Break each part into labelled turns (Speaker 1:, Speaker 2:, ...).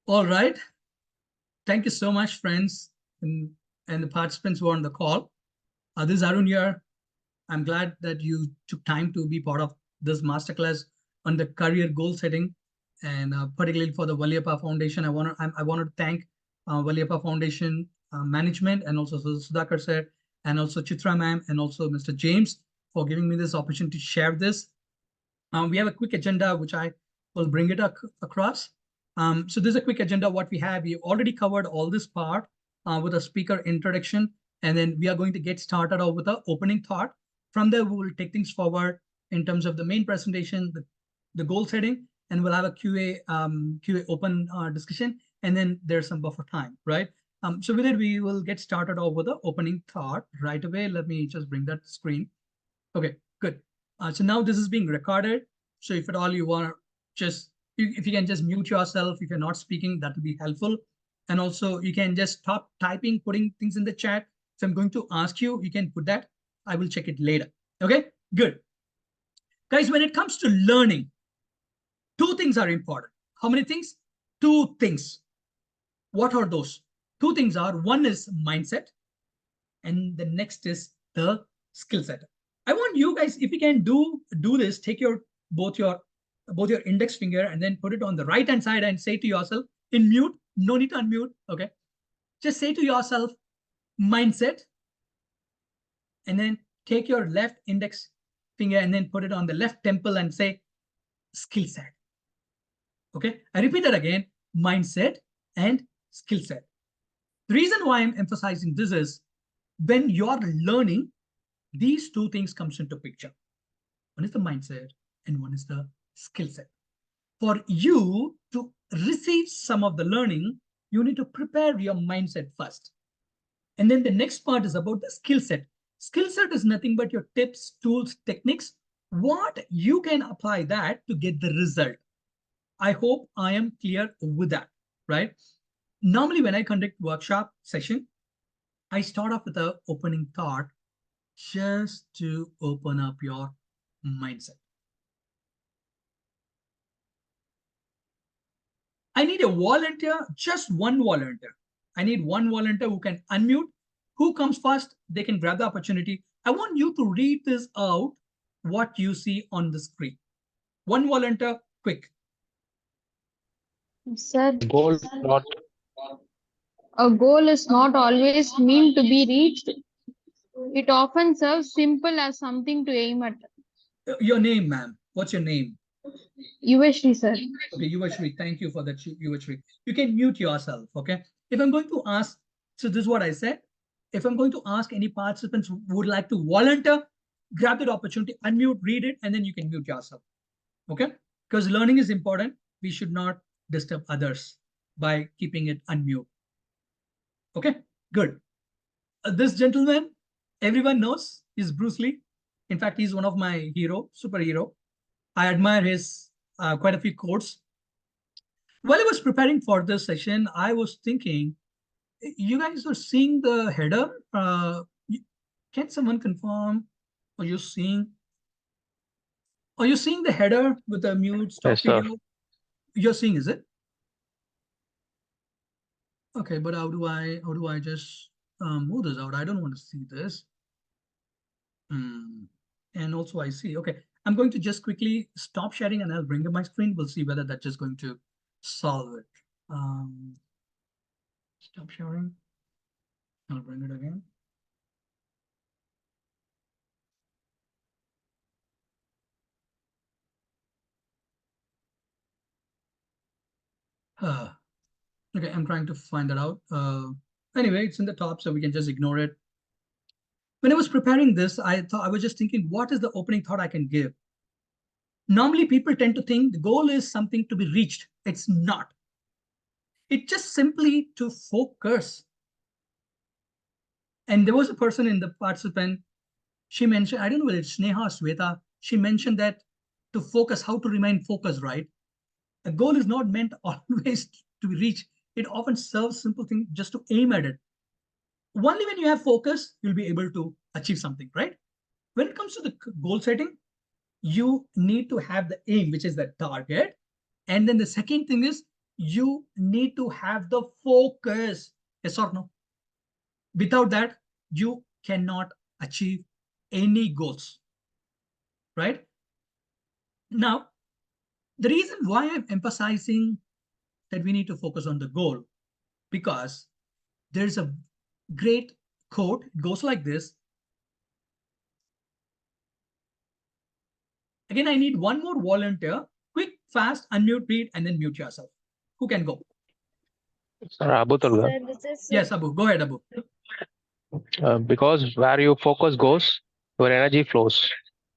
Speaker 1: All right. Thank you so much, friends, and the participants who are on the call. This is Arun here. I'm glad that you took time to be part of this masterclass on the career goal setting, and particularly for the Valliappa Foundation. I want to thank Valliappa Foundation management and also Sudhakar sir and also Chitra ma'am and also Mr. James for giving me this opportunity to share this. We have a quick agenda which I will bring it across. So there's a quick agenda. What we have, we already covered all this part with a speaker introduction, and then we are going to get started off with an opening thought. From there, we will take things forward in terms of the main presentation, the goal setting, and we'll have a QA open discussion, and then there's some buffer time, right? So with it, we will get started off with the opening thought right away. Let me just bring that screen. Okay, good. So now this is being recorded. So if at all you want to just, if you can just mute yourself, if you're not speaking, that will be helpful. And also you can just stop typing, putting things in the chat. So I'm going to ask you, you can put that. I will check it later. Okay, good. Guys, when it comes to learning, two things are important. How many things? Two things. What are those? Two things are, one is mindset, and the next is the skill set. I want you guys, if you can do this, take both your index finger and then put it on the right hand side and say to yourself in mute, no need to unmute, okay? Just say to yourself, mindset, and then take your left index finger and then put it on the left temple and say skill set. Okay, I repeat that again, mindset and skill set. The reason why I'm emphasizing this is when you're learning, these two things comes into picture. One is the mindset and one is the skill set. For you to receive some of the learning, you need to prepare your mindset first. And then the next part is about the skill set. Skill set is nothing but your tips, tools, techniques, what you can apply that to get the result. I hope I am clear with that, right? Normally when I conduct workshop session, I start off with an opening thought just to open up your mindset. I need a volunteer, just one volunteer. I need one volunteer who can unmute. Who comes first, they can grab the opportunity. I want you to read this out, what you see on the screen. One volunteer, quick.
Speaker 2: Sir,
Speaker 3: Goal not
Speaker 2: a goal is not always meant to be reached. It often serves simple as something to aim at.
Speaker 1: Your name, ma'am. What's your name?
Speaker 2: Yuvashri, sir.
Speaker 1: Okay, Yuvashri, thank you for that, Yuvashri. You can mute yourself, okay? If I'm going to ask, so this is what I said. If I'm going to ask any participants who would like to volunteer, grab that opportunity, unmute, read it, and then you can mute yourself, okay? Because learning is important. We should not disturb others by keeping it unmute. Okay, good. This gentleman, everyone knows, is Bruce Lee. In fact, he's one of my superhero. I admire his quite a few quotes. While I was preparing for this session, I was thinking, you guys are seeing the header. Can someone confirm? Are you seeing? Are you seeing the header with the mute stop
Speaker 3: yes, sir.
Speaker 1: video? You're seeing, is it? Okay, but how do I just move this out? I don't want to see this. And also I see, okay, I'm going to just quickly stop sharing and I'll bring up my screen. We'll see whether that's just going to solve it. Stop sharing. I'll bring it again. Okay, I'm trying to find that out. Anyway, it's in the top, so we can just ignore it. When I was preparing this, I was just thinking, what is the opening thought I can give? Normally, people tend to think the goal is something to be reached. It's not. It's just simply to focus. And there was a person in the participant, she mentioned, I don't know whether it's Sneha or Sweta, she mentioned that to focus, how to remain focused, right? A goal is not meant always to be reached. It often serves simple thing just to aim at it. Only when you have focus, you'll be able to achieve something, right? When it comes to the goal setting, you need to have the aim, which is the target. And then the second thing is you need to have the focus. Yes or no? Without that, you cannot achieve any goals, right? Now, the reason why I'm emphasizing that we need to focus on the goal, because there's a great quote. It goes like this. Again, I need one more volunteer. Quick, fast, unmute, read, and then mute yourself. Who can go?
Speaker 3: Sir, Abu Tulga.
Speaker 4: Sir, this is
Speaker 1: Yes, Abu. Go ahead, Abu.
Speaker 3: Because where your focus goes, your energy flows.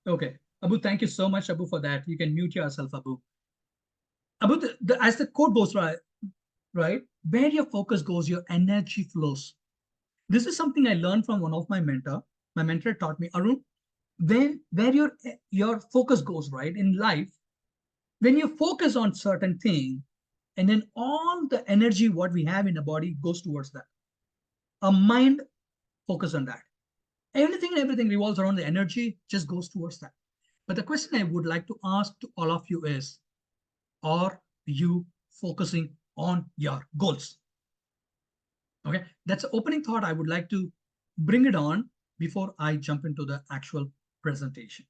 Speaker 1: Okay. Abu, thank you so much, Abu, for that. You can mute yourself, Abu. Abu, as the quote goes, right? Where your focus goes, your energy flows. This is something I learned from one of my mentor. My mentor taught me, Arun, where your focus goes, right, in life, when you focus on certain thing, and then all the energy what we have in the body goes towards that. Our mind focus on that. Anything and everything revolves around the energy, just goes towards that. But the question I would like to ask to all of you is, are you focusing on your goals? Okay, that's an opening thought. I would like to bring it on before I jump into the actual presentation.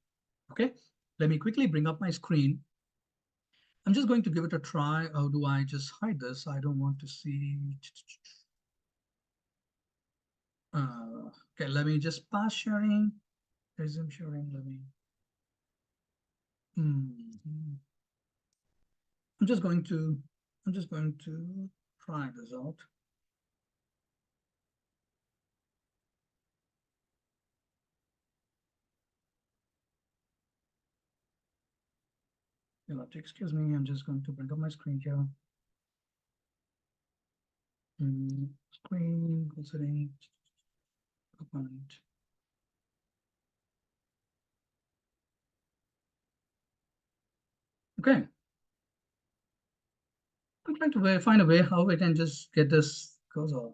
Speaker 1: Okay, let me quickly bring up my screen. I'm just going to give it a try. How do I just hide this? I don't want to see. Okay, let me just pass sharing, resume sharing. Let me. I'm just going to try this out. You'll have to excuse me. I'm just going to bring up my screen here. Screen, goal setting, component. Okay. I'm trying to find a way how I can just get this goes off.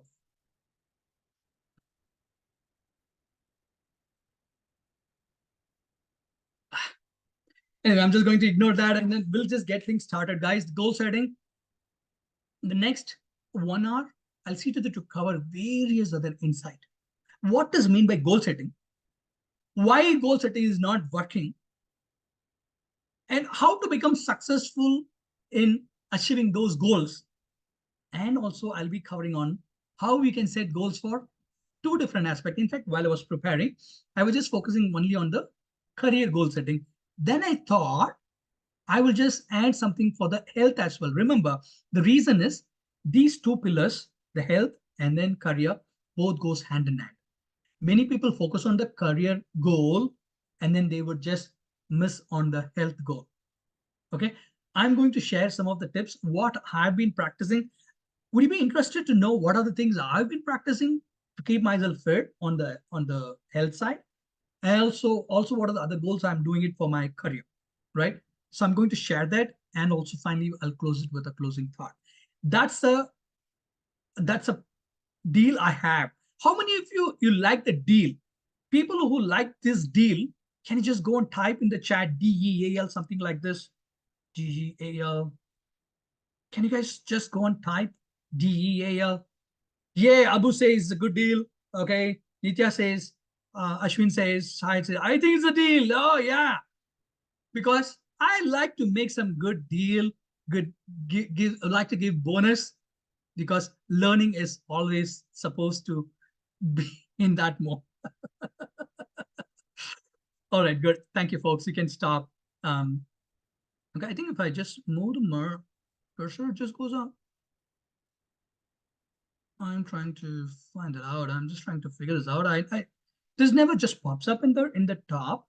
Speaker 1: Anyway, I'm just going to ignore that and then we'll just get things started, guys. Goal setting. In the next 1 hour, I'll see to cover various other insight. What does mean by goal setting? Why goal setting is not working? And how to become successful in achieving those goals. And also I'll be covering on how we can set goals for two different aspects. In fact, while I was preparing, I was just focusing only on the career goal setting. Then I thought I will just add something for the health as well. Remember, the reason is these two pillars, the health and then career, both goes hand in hand. Many people focus on the career goal and then they would just miss on the health goal. Okay, I'm going to share some of the tips, what I've been practicing. Would you be interested to know what are the things I've been practicing to keep myself fit on the health side? And also what are the other goals I'm doing it for my career, right? So I'm going to share that, and also finally I'll close it with a closing thought. That's a deal I have. How many of you like the deal? People who like this deal, can you just go and type in the chat DEAL, something like this? DEAL. Can you guys just go and type DEAL? Yeah, Abu says it's a good deal. Okay. Nitya says, Ashwin says, Shahid says, I think it's a deal. Oh, yeah. Because I like to make some good deal, like to give bonus, because learning is always supposed to be in that mode. All right, good. Thank you, folks. You can stop. Okay, I think if I just move the cursor, it just goes on. I'm trying to find it out. I'm just trying to figure this out. This never just pops up in the top.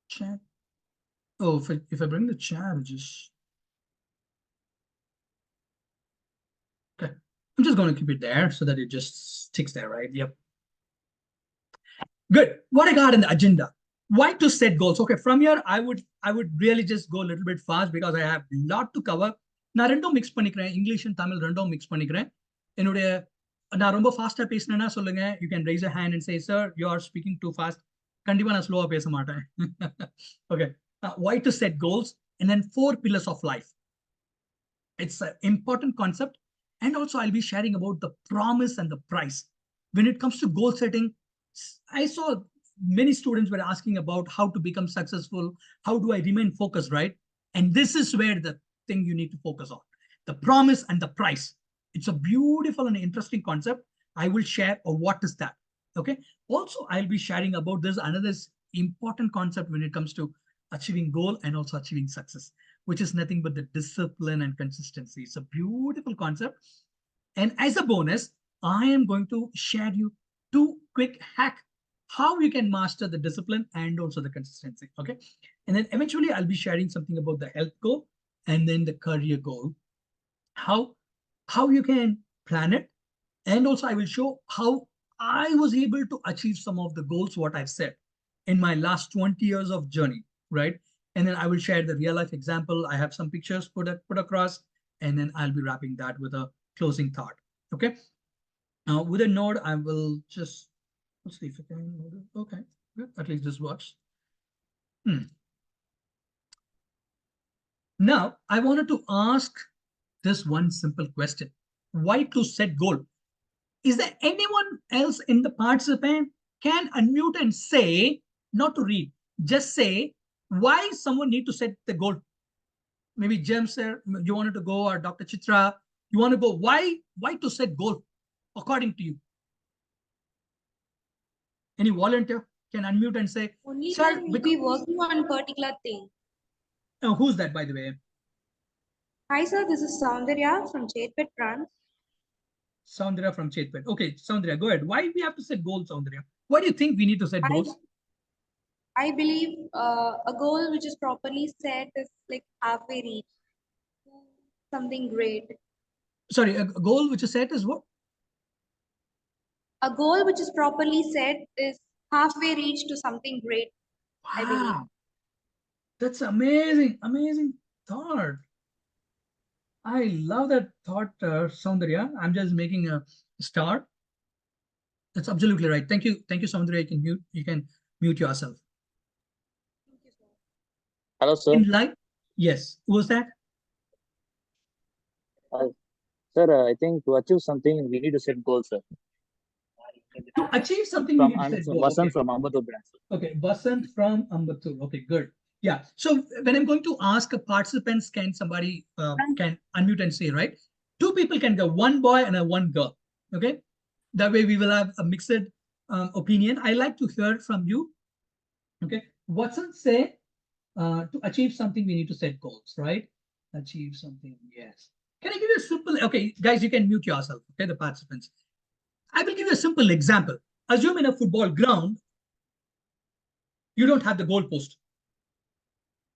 Speaker 1: Chat. Oh, if I bring the chat, it just okay. I'm just going to keep it there so that it just sticks there, right? Yep. Good. What I got in the agenda? Why to set goals? Okay, from here I would really just go a little bit fast because I have a lot to cover. நான் ரெண்டும் mix பண்ணிக்கிறேன், English and Tamil ரெண்டும் mix பண்ணிக்கிறேன். என்னுடைய நான் ரொம்ப ஃபாஸ்டா பேசினேன்னா சொல்லுங்க. You can raise a hand and say sir you are speaking two fast. கண்டிப்பா நான் ஸ்லோவா பேச மாட்டேன். Okay, why to set goals? and then 4 pillars of life. It's an important concept. And also I'll be sharing about the promise and the price. When it comes to goal setting, I saw many students were asking about how to become successful, how do I remain focused, right? And this is where the thing you need to focus on, the promise and the price. It's a beautiful and interesting concept. I will share what is that. Okay. Also, I'll be sharing about this another important concept when it comes to achieving goal and also achieving success, which is nothing but the discipline and consistency. It's a beautiful concept. And as a bonus, I am going to share you 2 quick hacks how you can master the discipline and also the consistency. Okay. And then eventually I'll be sharing something about the health goal and then the career goal, how you can plan it. And also I will show how I was able to achieve some of the goals, what I've set in my last 20 years of journey, right? And then I will share the real life example. I have some pictures put across, and then I'll be wrapping that with a closing thought. Okay. Now with a node, I will just, let's see if I can node it. Okay, good. At least this works. Now I wanted to ask this one simple question. Why to set goal? Is there anyone else in the participant can unmute and say, not to read, just say why someone need to set the goal? Maybe James, sir, you wanted to go, or Dr. Chitra, you want to go. Why to set goal according to you? Any volunteer can unmute and say,
Speaker 4: Only
Speaker 1: sir,
Speaker 4: when we'll be working on particular thing.
Speaker 1: Who's that, by the way?
Speaker 4: Hi sir, this is Soundarya from Chetpet branch.
Speaker 1: Soundria from Chetpet. Okay, Soundria, go ahead. Why we have to set goals, Soundria? Why do you think we need to set goals?
Speaker 4: I believe a goal which is properly set is like halfway reach to something great.
Speaker 1: Sorry, a goal which is set is what?
Speaker 4: A goal which is properly set is halfway reach to something great, I believe.
Speaker 1: Wow, that's amazing, amazing thought. I love that thought, Soundarya. I'm just making a start. That's absolutely right. Thank you, Soundarya. You can mute yourself.
Speaker 4: Thank you, sir.
Speaker 5: Hello, sir.
Speaker 1: In life, yes. Who was that?
Speaker 5: Sir, I think to achieve something, we need to set goals, sir.
Speaker 1: To achieve something, we need to set goals.
Speaker 5: Vasan
Speaker 1: Okay.
Speaker 5: from Ambattur branch.
Speaker 1: Okay, Vasant from Ambattur. Okay, good. Yeah. So when I'm going to ask participants, can somebody can unmute and say, right? 2 people can go, 1 boy and a 1 girl. Okay. That way we will have a mixed opinion. I like to hear from you. Okay. Vasant say, to achieve something, we need to set goals, right? Achieve something. Yes. Can I give you a simple, okay, guys, you can mute yourself. Okay, the participants. I will give you a simple example. Assume in a football ground, you don't have the goal post.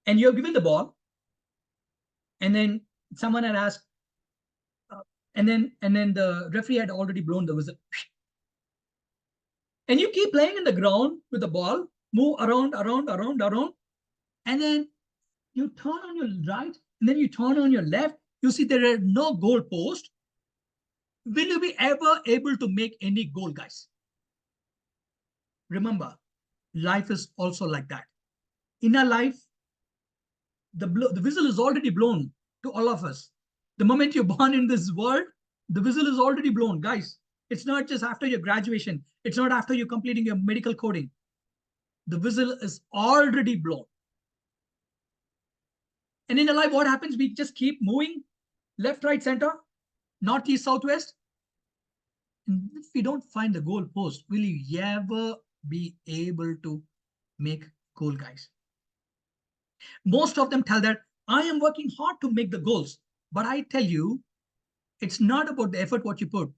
Speaker 1: And you're given the ball, and then someone had asked, and then the referee had already blown the whistle. And you keep playing in the ground with the ball, move around, and then you turn on your right, and then you turn on your left. You see there are no goal post. Will you be ever able to make any goal, guys? Remember, life is also like that. In our life, the whistle is already blown to all of us. The moment you're born in this world, the whistle is already blown, guys. It's not just after your graduation. It's not after you're completing your medical coding. The whistle is already blown. And in our life, what happens? We just keep moving left, right, center, north, east, southwest. And if we don't find the goal post, will you ever be able to make goal, guys? Most of them tell that I am working hard to make the goals. But I tell you, it's not about the effort what you put.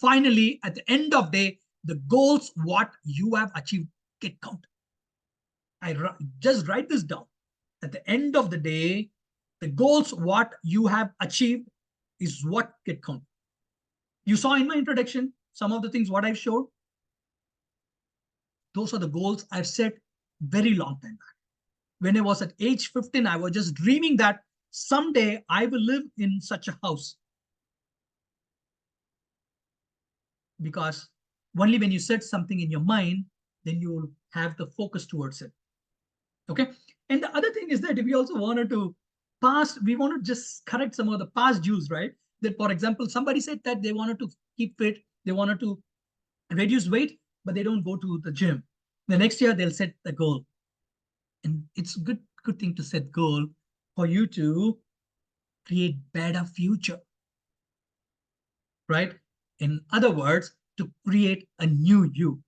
Speaker 1: Finally, at the end of the day, the goals what you have achieved get counted. Just write this down. At the end of the day, the goals what you have achieved is what get counted. You saw in my introduction some of the things what I've showed. Those are the goals I've set very long time back. When I was at age 15, I was just dreaming that someday I will live in such a house. Because only when you set something in your mind, then you will have the focus towards it. Okay. And the other thing is that we also wanted to past, we want to just correct some of the past dues, right? That, for example, somebody said that they wanted to keep fit, they wanted to reduce weight, but they don't go to the gym. The next year they'll set the goal. And it's a good thing to set goal for you to create better future, right? In other words, to create a new you.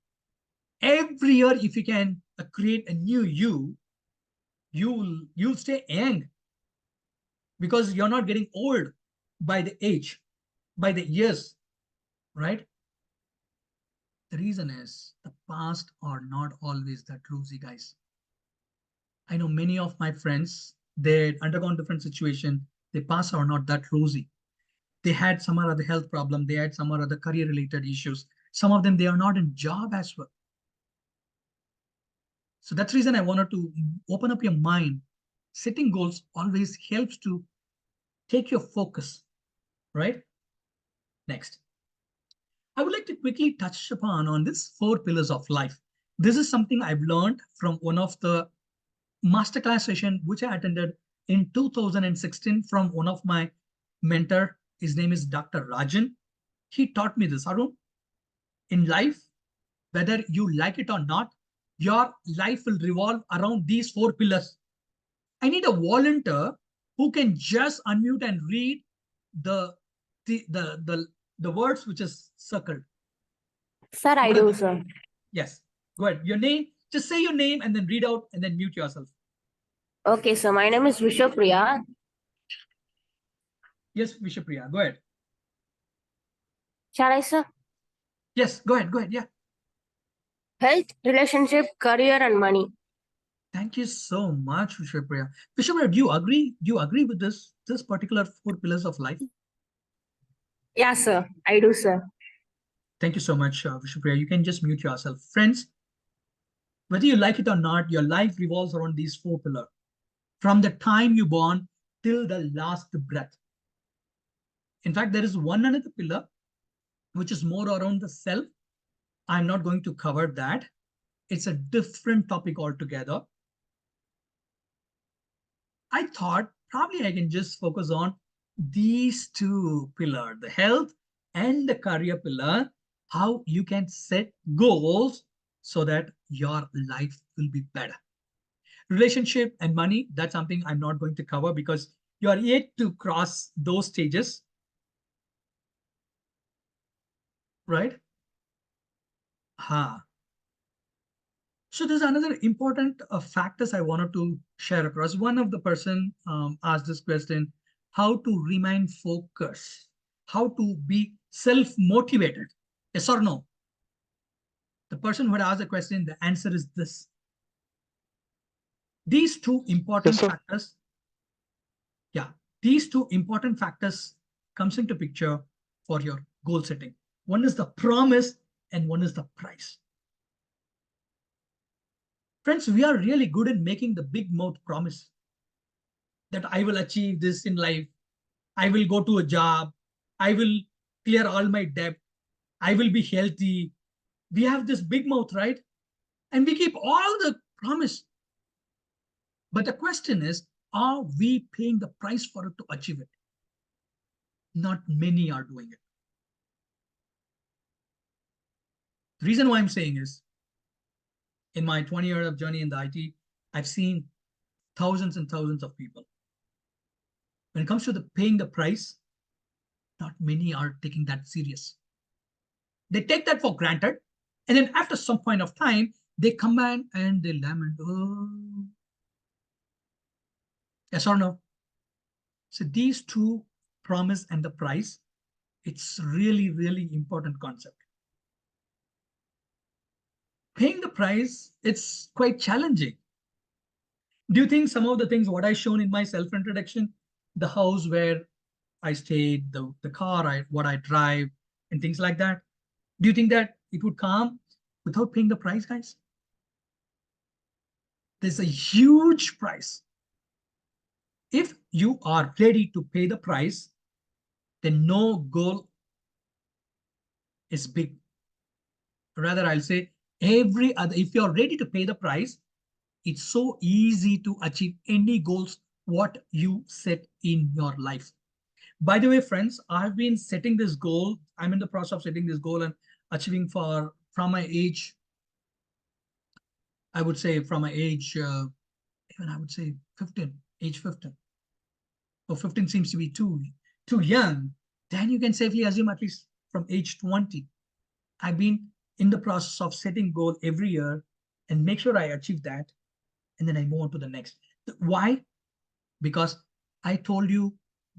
Speaker 1: Every year, if you can create a new you, you'll stay young, because you're not getting old by the age, by the years, right? The reason is the past are not always that rosy, guys. I know many of my friends, they undergone different situation. Their past are not that rosy. They had some or other health problem. They had some or other career related issues. Some of them, they are not in job as well. So that's the reason I wanted to open up your mind. Setting goals always helps to take your focus, right? Next, I would like to quickly touch upon on this 4 pillars of life. This is something I've learned from one of the masterclass session which I attended in 2016 from one of my mentor. His name is Dr. Rajan. He taught me this. Arun, in life, whether you like it or not, your life will revolve around these 4 pillars. I need a volunteer who can just unmute and read the the words which is circled.
Speaker 6: Sir, I
Speaker 1: What are
Speaker 6: do,
Speaker 1: the-
Speaker 6: sir.
Speaker 1: Yes, go ahead. Your name, just say your name and then read out and then mute yourself.
Speaker 6: Okay, so my name is Vishwapriya.
Speaker 1: Yes, Vishwapriya, go ahead.
Speaker 6: Shall I, sir?
Speaker 1: Yes, go ahead, go ahead. Yeah.
Speaker 6: Health, relationship, career, and money.
Speaker 1: Thank you so much, Vishwapriya. Vishwapriya, do you agree? Do you agree with this particular 4 pillars of life?
Speaker 6: Yeah, sir. I do, sir.
Speaker 1: Thank you so much, Vishwapriya. You can just mute yourself. Friends, whether you like it or not, your life revolves around these 4 pillars. From the time you born till the last breath. In fact, there is one another pillar, which is more around the self. I'm not going to cover that. It's a different topic altogether. I thought probably I can just focus on these 2 pillars, the health and the career pillar, how you can set goals so that your life will be better. Relationship and money, that's something I'm not going to cover because you are yet to cross those stages, right? So there's another important factors I wanted to share across. One of the person asked this question, how to remain focused, how to be self-motivated, yes or no? The person who had asked the question, the answer is this. These 2 important
Speaker 3: Yes, sir.
Speaker 1: factors, yeah, these 2 important factors comes into picture for your goal setting. One is the promise and one is the price. Friends, we are really good in making the big mouth promise that I will achieve this in life. I will go to a job. I will clear all my debt. I will be healthy. We have this big mouth, right? And we keep all the promise. But the question is, are we paying the price for it to achieve it? Not many are doing it. The reason why I'm saying is, in my 20 years of journey in the IT, I've seen thousands and thousands of people. When it comes to the paying the price, not many are taking that serious. They take that for granted. And then after some point of time, they come in and they lament, oh, yes or no? So these 2, promise and the price, it's really, really important concept. Paying the price, it's quite challenging. Do you think some of the things what I shown in my self-introduction, the house where I stayed, the car, what I drive, and things like that, do you think that it would come without paying the price, guys? There's a huge price. If you are ready to pay the price, then no goal is big. Rather, I'll say every other, if you're ready to pay the price, it's so easy to achieve any goals what you set in your life. By the way, friends, I've been setting this goal. I'm in the process of setting this goal and achieving from my age. I would say from my age, even I would say 15, age 15. Or 15 seems to be too young. Then you can safely assume at least from age 20. I've been in the process of setting goal every year and make sure I achieve that. And then I move on to the next. Why? Because I told you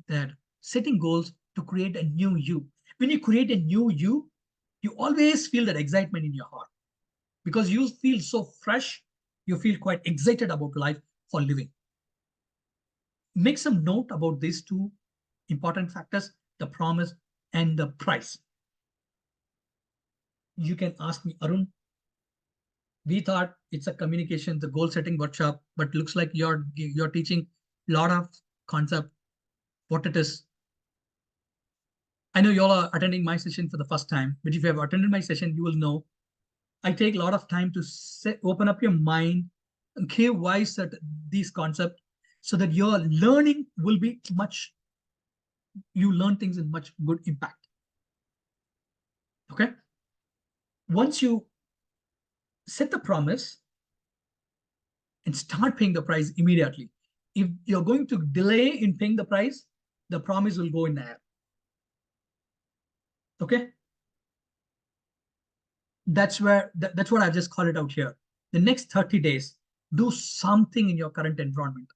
Speaker 1: that setting goals to create a new you. When you create a new you, you always feel that excitement in your heart because you feel so fresh. You feel quite excited about life for living. Make some note about these two important factors, the promise and the price. You can ask me, Arun, we thought it's a communication, the goal setting workshop, but looks like you're teaching a lot of concept, what it is. I know you all are attending my session for the first time, but if you have attended my session, you will know I take a lot of time to open up your mind and give wise at these concepts so that your learning will be much, you learn things in much good impact. Okay. Once you set the promise and start paying the price immediately. If you're going to delay in paying the price, the promise will go in the air. Okay. That's what I've just called it out here. The next 30 days, do something in your current environment.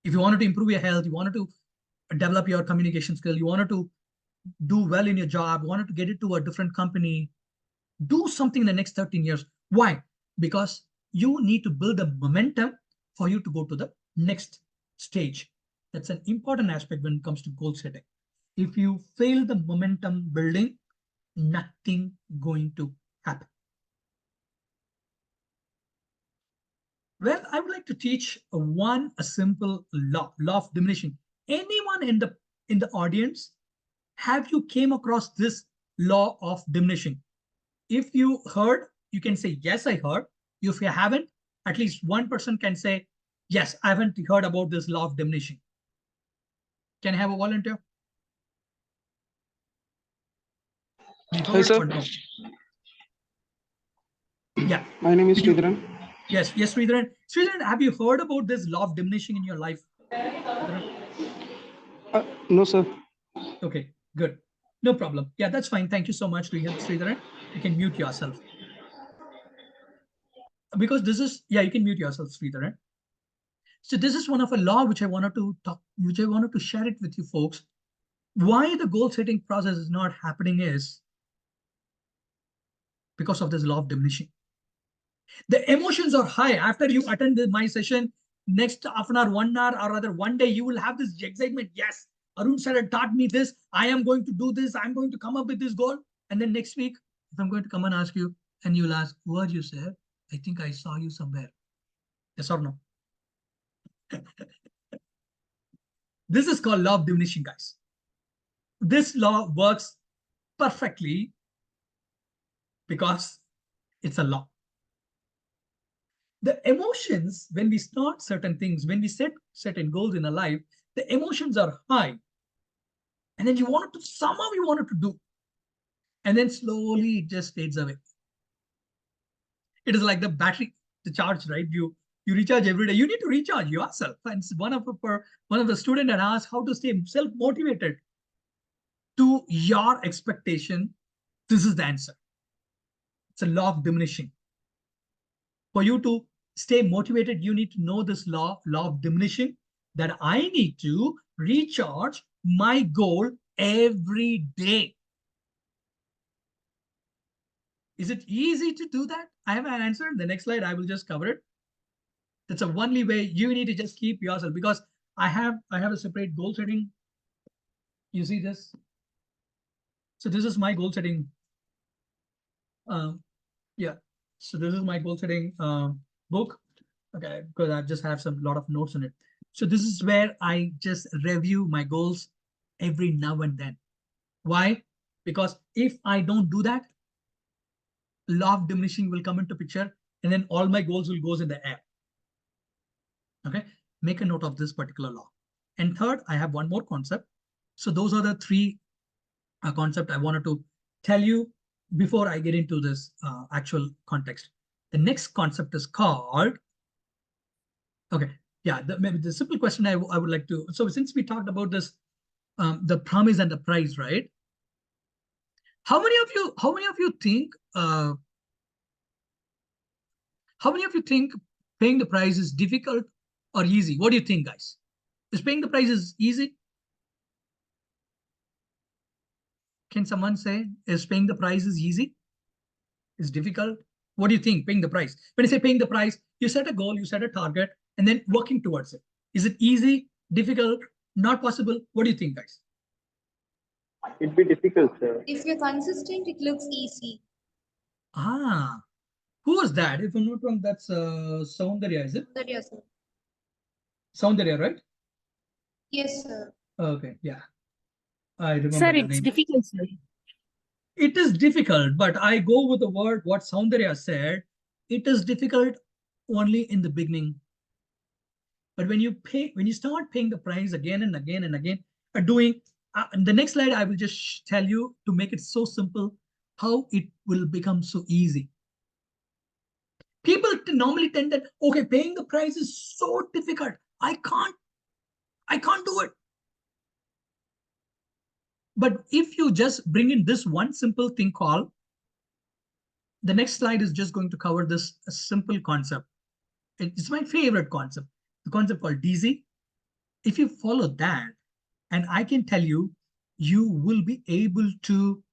Speaker 1: If you wanted to improve your health, you wanted to develop your communication skill, you wanted to do well in your job, you wanted to get it to a different company, do something in the next 13 years. Why? Because you need to build a momentum for you to go to the next stage. That's an important aspect when it comes to goal setting. If you fail the momentum building, nothing going to happen. Well, I would like to teach a simple law of diminishing. Anyone in the audience, have you came across this law of diminishing? If you heard, you can say, yes, I heard. If you haven't, at least one person can say, yes, I haven't heard about this law of diminishing. Can I have a volunteer?
Speaker 7: Hi, sir.
Speaker 1: No? Yeah.
Speaker 7: My name is Sridharan.
Speaker 1: Yes, Sridharan. Sridharan, have you heard about this law of diminishing in your life?
Speaker 7: No, sir.
Speaker 1: Okay, good. No problem. Yeah, that's fine. Thank you so much, Sridharan. You can mute yourself. Because this is, yeah, you can mute yourself, Sridharan. So this is one of a law which I wanted to share it with you folks. Why the goal setting process is not happening is because of this law of diminishing. The emotions are high. After you attend my session, next half an hour, 1 hour, or rather one day, you will have this excitement. Yes, Arun sir had taught me this. I am going to do this. I'm going to come up with this goal. And then next week, if I'm going to come and ask you, and you'll ask, who are you, sir? I think I saw you somewhere. Yes or no? This is called law of diminishing, guys. This law works perfectly because it's a law. The emotions, when we start certain things, when we set certain goals in our life, the emotions are high. And then somehow you want it to do. And then slowly it just fades away. It is like the battery, the charge, right? You recharge every day. You need to recharge yourself. And one of the students had asked how to stay self-motivated to your expectation. This is the answer. It's a law of diminishing. For you to stay motivated, you need to know this law of diminishing, that I need to recharge my goal every day. Is it easy to do that? I have an answer. The next slide, I will just cover it. That's the only way. You need to just keep yourself, because I have a separate goal setting. You see this? So this is my goal setting. Yeah. So this is my goal setting book. Okay, because I just have lot of notes in it. So this is where I just review my goals every now and then. Why? Because if I don't do that, law of diminishing will come into picture, and then all my goals will go in the air. Okay. make a note of this particular law. And third, I have one more concept. So those are the three concepts I wanted to tell you before I get into this actual context. The next concept is called, okay, yeah, maybe the simple question I would like to, so since we talked about this, the promise and the price, right? How many of you think, paying the price is difficult or easy? What do you think, guys? Is paying the price is easy? Can someone say, is paying the price is easy? Is difficult? What do you think, paying the price? When you say paying the price, you set a goal, you set a target, and then working towards it. Is it easy, difficult, not possible? What do you think, guys?
Speaker 5: It'd be difficult, sir.
Speaker 4: If you're consistent, it looks easy.
Speaker 1: Ah, who was that? If I'm not wrong, that's Soundarya, is it?
Speaker 4: That yes, sir.
Speaker 1: Soundarya, right?
Speaker 4: Yes, sir.
Speaker 1: Okay, yeah. I remember
Speaker 6: Sir,
Speaker 1: the
Speaker 6: it's
Speaker 1: name.
Speaker 6: difficult, sir.
Speaker 1: It is difficult, but I go with the word what Soundarya said. It is difficult only in the beginning. But when you start paying the price again and again and again, doing the next slide, I will just tell you to make it so simple how it will become so easy. People normally tend that, okay, paying the price is so difficult. I can't do it. But if you just bring in this one simple thing called, the next slide is just going to cover this simple concept. It's my favorite concept, the concept called DZ. If you follow that, and I can tell you, you will be able to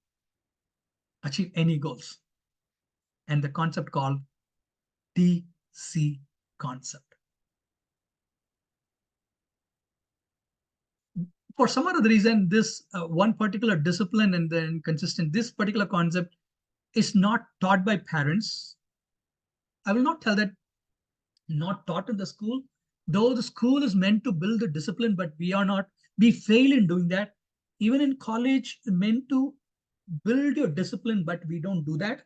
Speaker 1: achieve any goals. And the concept called DC concept. For some other reason, this one particular discipline and then consistent, this particular concept is not taught by parents. I will not tell that not taught in the school, though the school is meant to build the discipline, but we fail in doing that. Even in college, meant to build your discipline, but we don't do that.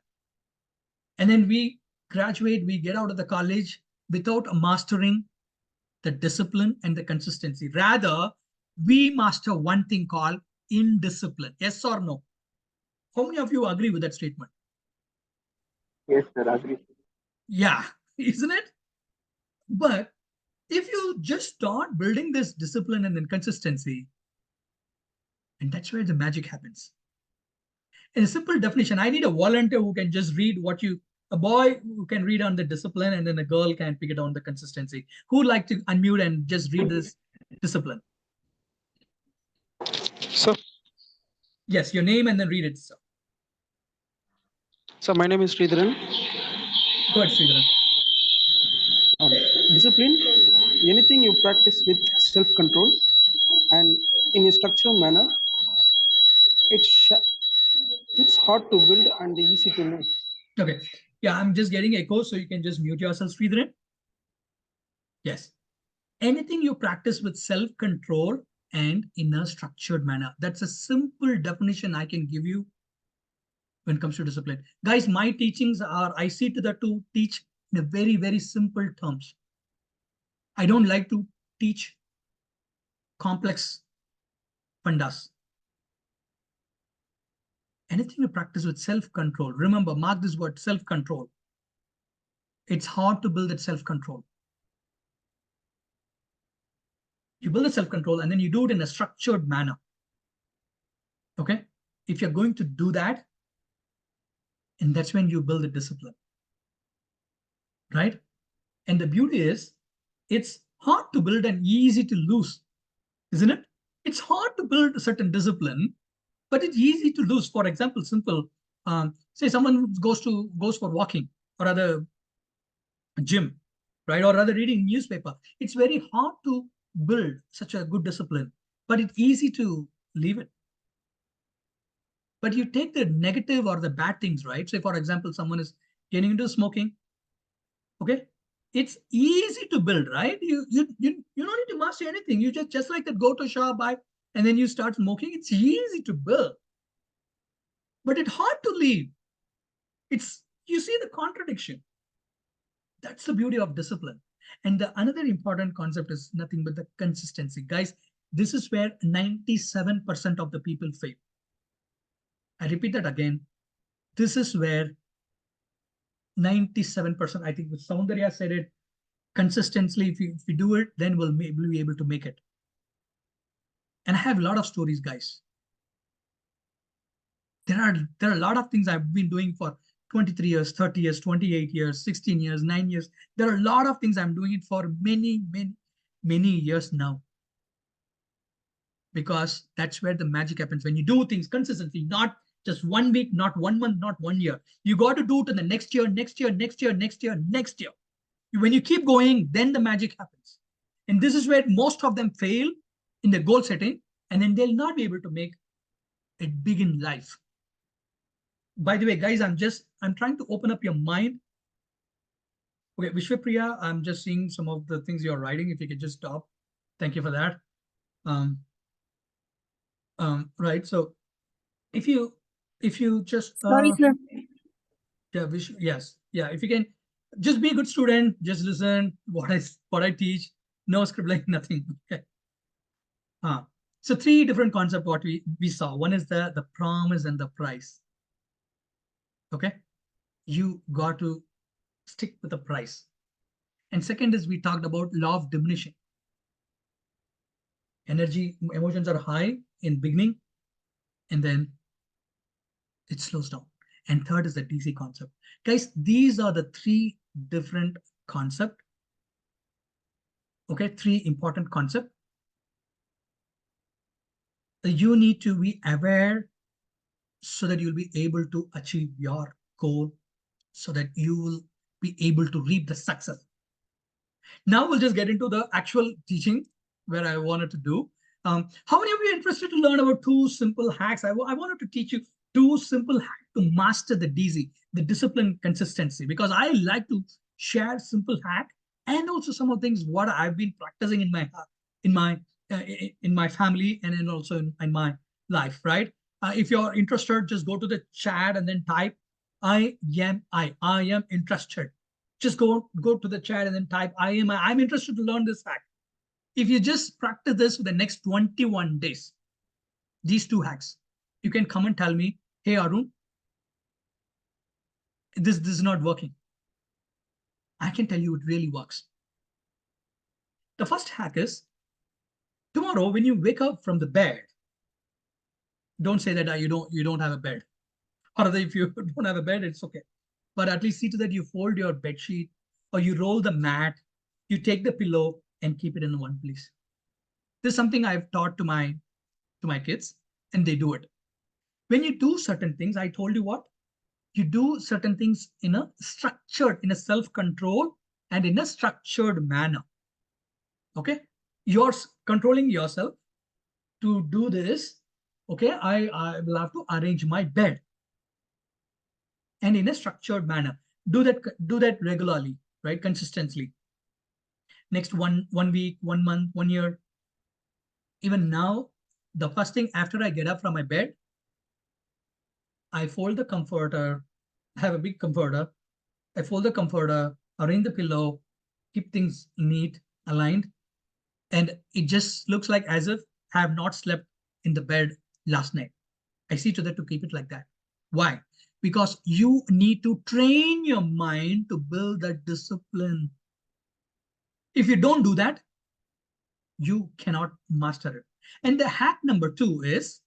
Speaker 1: And then we graduate, we get out of the college without mastering the discipline and the consistency. Rather, we master one thing called indiscipline. Yes or no? How many of you agree with that statement?
Speaker 5: Yes, sir, agree.
Speaker 1: Yeah, isn't it? But if you just start building this discipline and then consistency, and that's where the magic happens. In a simple definition, I need a volunteer who can just read a boy who can read on the discipline, and then a girl can pick it on the consistency. Who would like to unmute and just read this discipline?
Speaker 7: Sir,
Speaker 1: Yes, your name and then read it.
Speaker 7: sir, my name is Sridharan.
Speaker 1: Go ahead, Sridharan.
Speaker 7: Discipline, anything you practice with self-control and in a structured manner, it's hard to build and easy to know.
Speaker 1: Okay. Yeah, I'm just getting echo, so you can just mute yourself, Sridharan. Yes. Anything you practice with self-control and in a structured manner. That's a simple definition I can give you when it comes to discipline. Guys, my teachings are, I see to that to teach in a very, very simple terms. I don't like to teach complex pandas. Anything you practice with self-control, remember, mark this word, self-control. It's hard to build that self-control. You build the self-control and then you do it in a structured manner. Okay? If you're going to do that, and that's when you build the discipline. Right? And the beauty is, it's hard to build and easy to lose, isn't it? It's hard to build a certain discipline, but it's easy to lose. For example, simple, say someone goes for walking or other gym, right? Or rather reading newspaper. It's very hard to build such a good discipline, but it's easy to leave it. But you take the negative or the bad things, right? Say, for example, someone is getting into smoking. Okay, it's easy to build, right? You don't need to master anything. You just like that, go to a shop, buy, and then you start smoking. It's easy to build, but it's hard to leave. You see the contradiction. That's the beauty of discipline. And the another important concept is nothing but the consistency. Guys, this is where 97% of the people fail. I repeat that again. This is where 97%, I think Soundarya said it, consistently, if we do it, then we'll be able to make it. And I have a lot of stories, guys. There are a lot of things I've been doing for 23 years, 30 years, 28 years, 16 years, 9 years. There are a lot of things I'm doing it for many years now. Because that's where the magic happens. When you do things consistently, not just 1 week, not 1 month, not 1 year. You got to do it in the next year, next year, next year, next year, next year. When you keep going, then the magic happens. And this is where most of them fail in the goal setting, and then they'll not be able to make it big in life. By the way, guys, I'm trying to open up your mind. Okay, Vishwapriya, I'm just seeing some of the things you're writing. If you could just stop. Thank you for that. Right. So if you just
Speaker 6: Sorry, sir.
Speaker 1: yeah, yes, yeah. If you can just be a good student, just listen what I teach. No scribbling, nothing. Okay. So 3 different concepts what we saw. One is the promise and the price. Okay, you got to stick with the price. And second is we talked about law of diminishing. Emotions are high in beginning, and then it slows down. And third is the DC concept. Guys, these are the 3 different concepts. Okay, 3 important concepts. You need to be aware so that you'll be able to achieve your goal, so that you will be able to reap the success. Now we'll just get into the actual teaching where I wanted to do. How many of you are interested to learn about 2 simple hacks? I wanted to teach you 2 simple hacks to master the DZ, the discipline consistency, because I like to share simple hack and also some of things what I've been practicing in my family and also in my life, right? If you're interested, just go to the chat and then type I am interested. Just go to the chat and then type I'm interested to learn this hack. If you just practice this for the next 21 days, these 2 hacks, you can come and tell me, hey Arun, this is not working. I can tell you it really works. The first hack is, tomorrow when you wake up from the bed, don't say that you don't have a bed. Or if you don't have a bed, it's okay. But at least see to that you fold your bed sheet or you roll the mat, you take the pillow and keep it in one place. This is something I've taught to my kids, and they do it. When you do certain things, I told you what? You do certain things in a structured, in a self-control and in a structured manner. Okay? You're controlling yourself to do this. Okay, I will have to arrange my bed. And in a structured manner. Do that regularly, right? Consistently. Next one week, 1 month, 1 year. Even now, the first thing after I get up from my bed, I fold the comforter. I have a big comforter. I fold the comforter, arrange the pillow, keep things neat, aligned. And it just looks like as if I have not slept in the bed last night. I see to that to keep it like that. Why? Because you need to train your mind to build that discipline. If you don't do that, you cannot master it. And the hack number 2 is,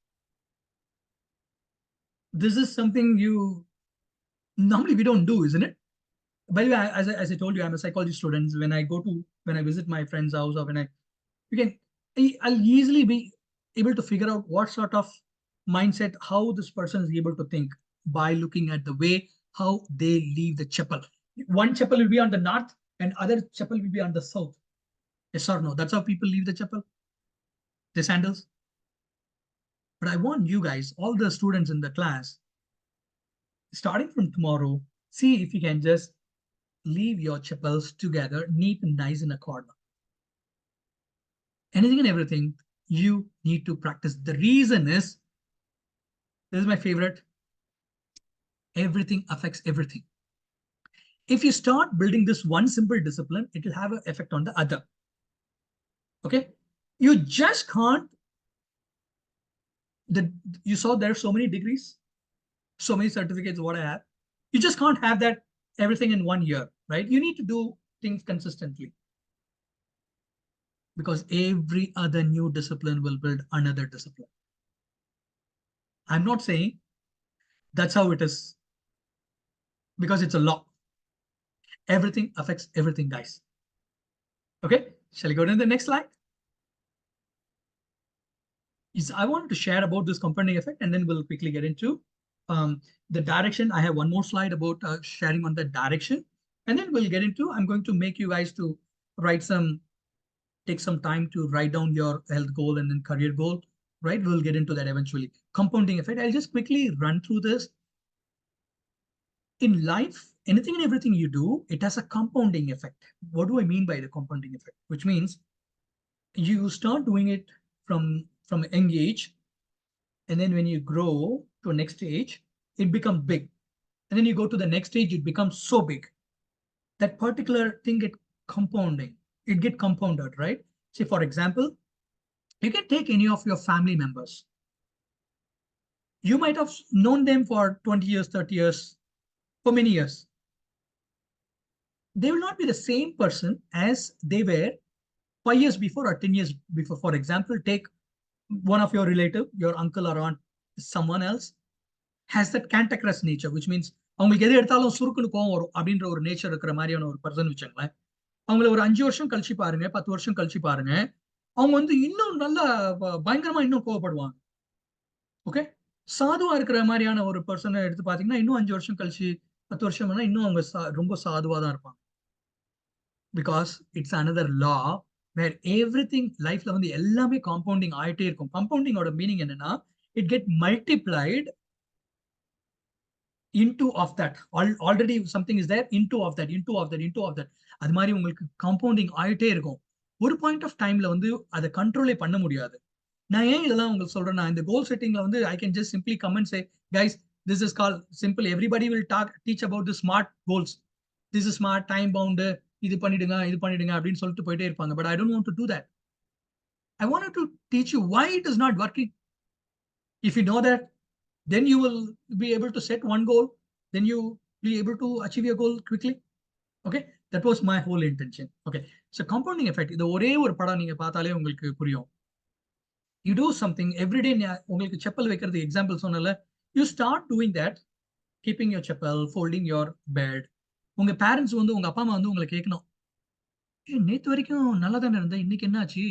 Speaker 1: this is something normally we don't do, isn't it? By the way, as I told you, I'm a psychology student. When I visit my friend's house, or I'll easily be able to figure out what sort of mindset, how this person is able to think by looking at the way how they leave the chapel. One chapel will be on the north and other chapel will be on the south. Yes or no? That's how people leave the chapel. The sandals. But I want you guys, all the students in the class, starting from tomorrow, see if you can just leave your chapels together, neat and nice in a corner. Anything and everything you need to practice. The reason is, this is my favorite, everything affects everything. if you start building this one simple discipline, it will have an effect on the other. Okay, you just can't. You saw there are so many degrees, so many certificates. What I have, you just can't have that everything in 1 year, right? You need to do things consistently, because every other new discipline will build another discipline. I'm not saying that's how it is, because it's a law. Everything affects everything, guys. Okay, shall we go to the next slide? I wanted to share about this compounding effect, and then we'll quickly get into the direction. I have one more slide about sharing on the direction, and then we'll get into, I'm going to make you guys to take some time to write down your health goal and then career goal, right? We'll get into that eventually. Compounding effect, I'll just quickly run through this. In life, anything and everything you do, it has a compounding effect. What do I mean by the compounding effect? Which means you start doing it from a young age, and then when you grow to a next stage, it becomes big. And then you go to the next stage, it becomes so big. That particular thing get compounding. It get compounded, right? Say, for example, you can take any of your family members. You might have known them for 20 years, 30 years, for many years. They will not be the same person as they were 5 years before or 10 years before. For example, take one of your relative, your uncle or aunt, someone else has that cantankerous nature, which means அவங்களுக்கு எது எடுத்தாலும் சுருக்குன்னு கோவம் வரும் அப்படின்ற ஒரு nature இருக்கிற மாதிரியான ஒரு பர்சன் வச்சுங்களேன். அவங்கள ஒரு 5 வருஷம் கழிச்சு பாருங்க, 10 வருஷம் கழிச்சு பாருங்க, அவங்க வந்து இன்னும் நல்லா பயங்கரமா இன்னும் கோவப்படுவாங்க. ஓகே, சாதுவா இருக்கிற மாதிரியான ஒரு பர்சனை எடுத்து பாத்தீங்கன்னா இன்னும் 5 வருஷம் கழிச்சு 10 வருஷம் இன்னும் அவங்க ரொம்ப சாதுவா தான் இருப்பாங்க. Because it's another law where everything லைஃப்ல வந்து எல்லாமே காம்பவுண்டிங் ஆயிட்டே இருக்கும். காம்பவுண்டிங்கோட மீனிங் என்னன்னா, it get multiplied into of that. Already something is there, into of that, into of that, into of that. அது மாதிரி உங்களுக்கு காம்பவுண்டிங் ஆயிட்டே இருக்கும். ஒரு பாயிண்ட் ஆஃப் டைம்ல வந்து அதை கண்ட்ரோலே பண்ண முடியாது. நான் ஏன் இதெல்லாம் உங்களுக்கு சொல்றேன்னா, இந்த கோல் செட்டிங்ல வந்து I can just simply come and say, guys, this is goal simple. Everybody will teach about the smart goals. This is smart, time bound, இது பண்ணிடுங்க அப்படின்னு சொல்லிட்டு போயிட்டே இருப்பாங்க. But I don't want to do that. I wanted to teach you why it is not working. If you know that, then you will be able to set one goal, then you will be able to achieve your goal quickly. Okay, that was my whole intention. Okay, so compounding effect, இது ஒரே ஒரு படம் நீங்க பார்த்தாலே உங்களுக்கு புரியும். You do something every day. உங்களுக்கு செப்பல் வைக்கிறது எக்ஸாம்பிள் சொன்னல, you start doing that, keeping your cheppal, folding your bed. உங்க பேரண்ட்ஸ் வந்து, உங்க அப்பா அம்மா வந்து உங்களை கேட்கணும், நேத்து வரைக்கும் நல்லா தானே இருந்த, இன்னைக்கு என்ன ஆச்சு,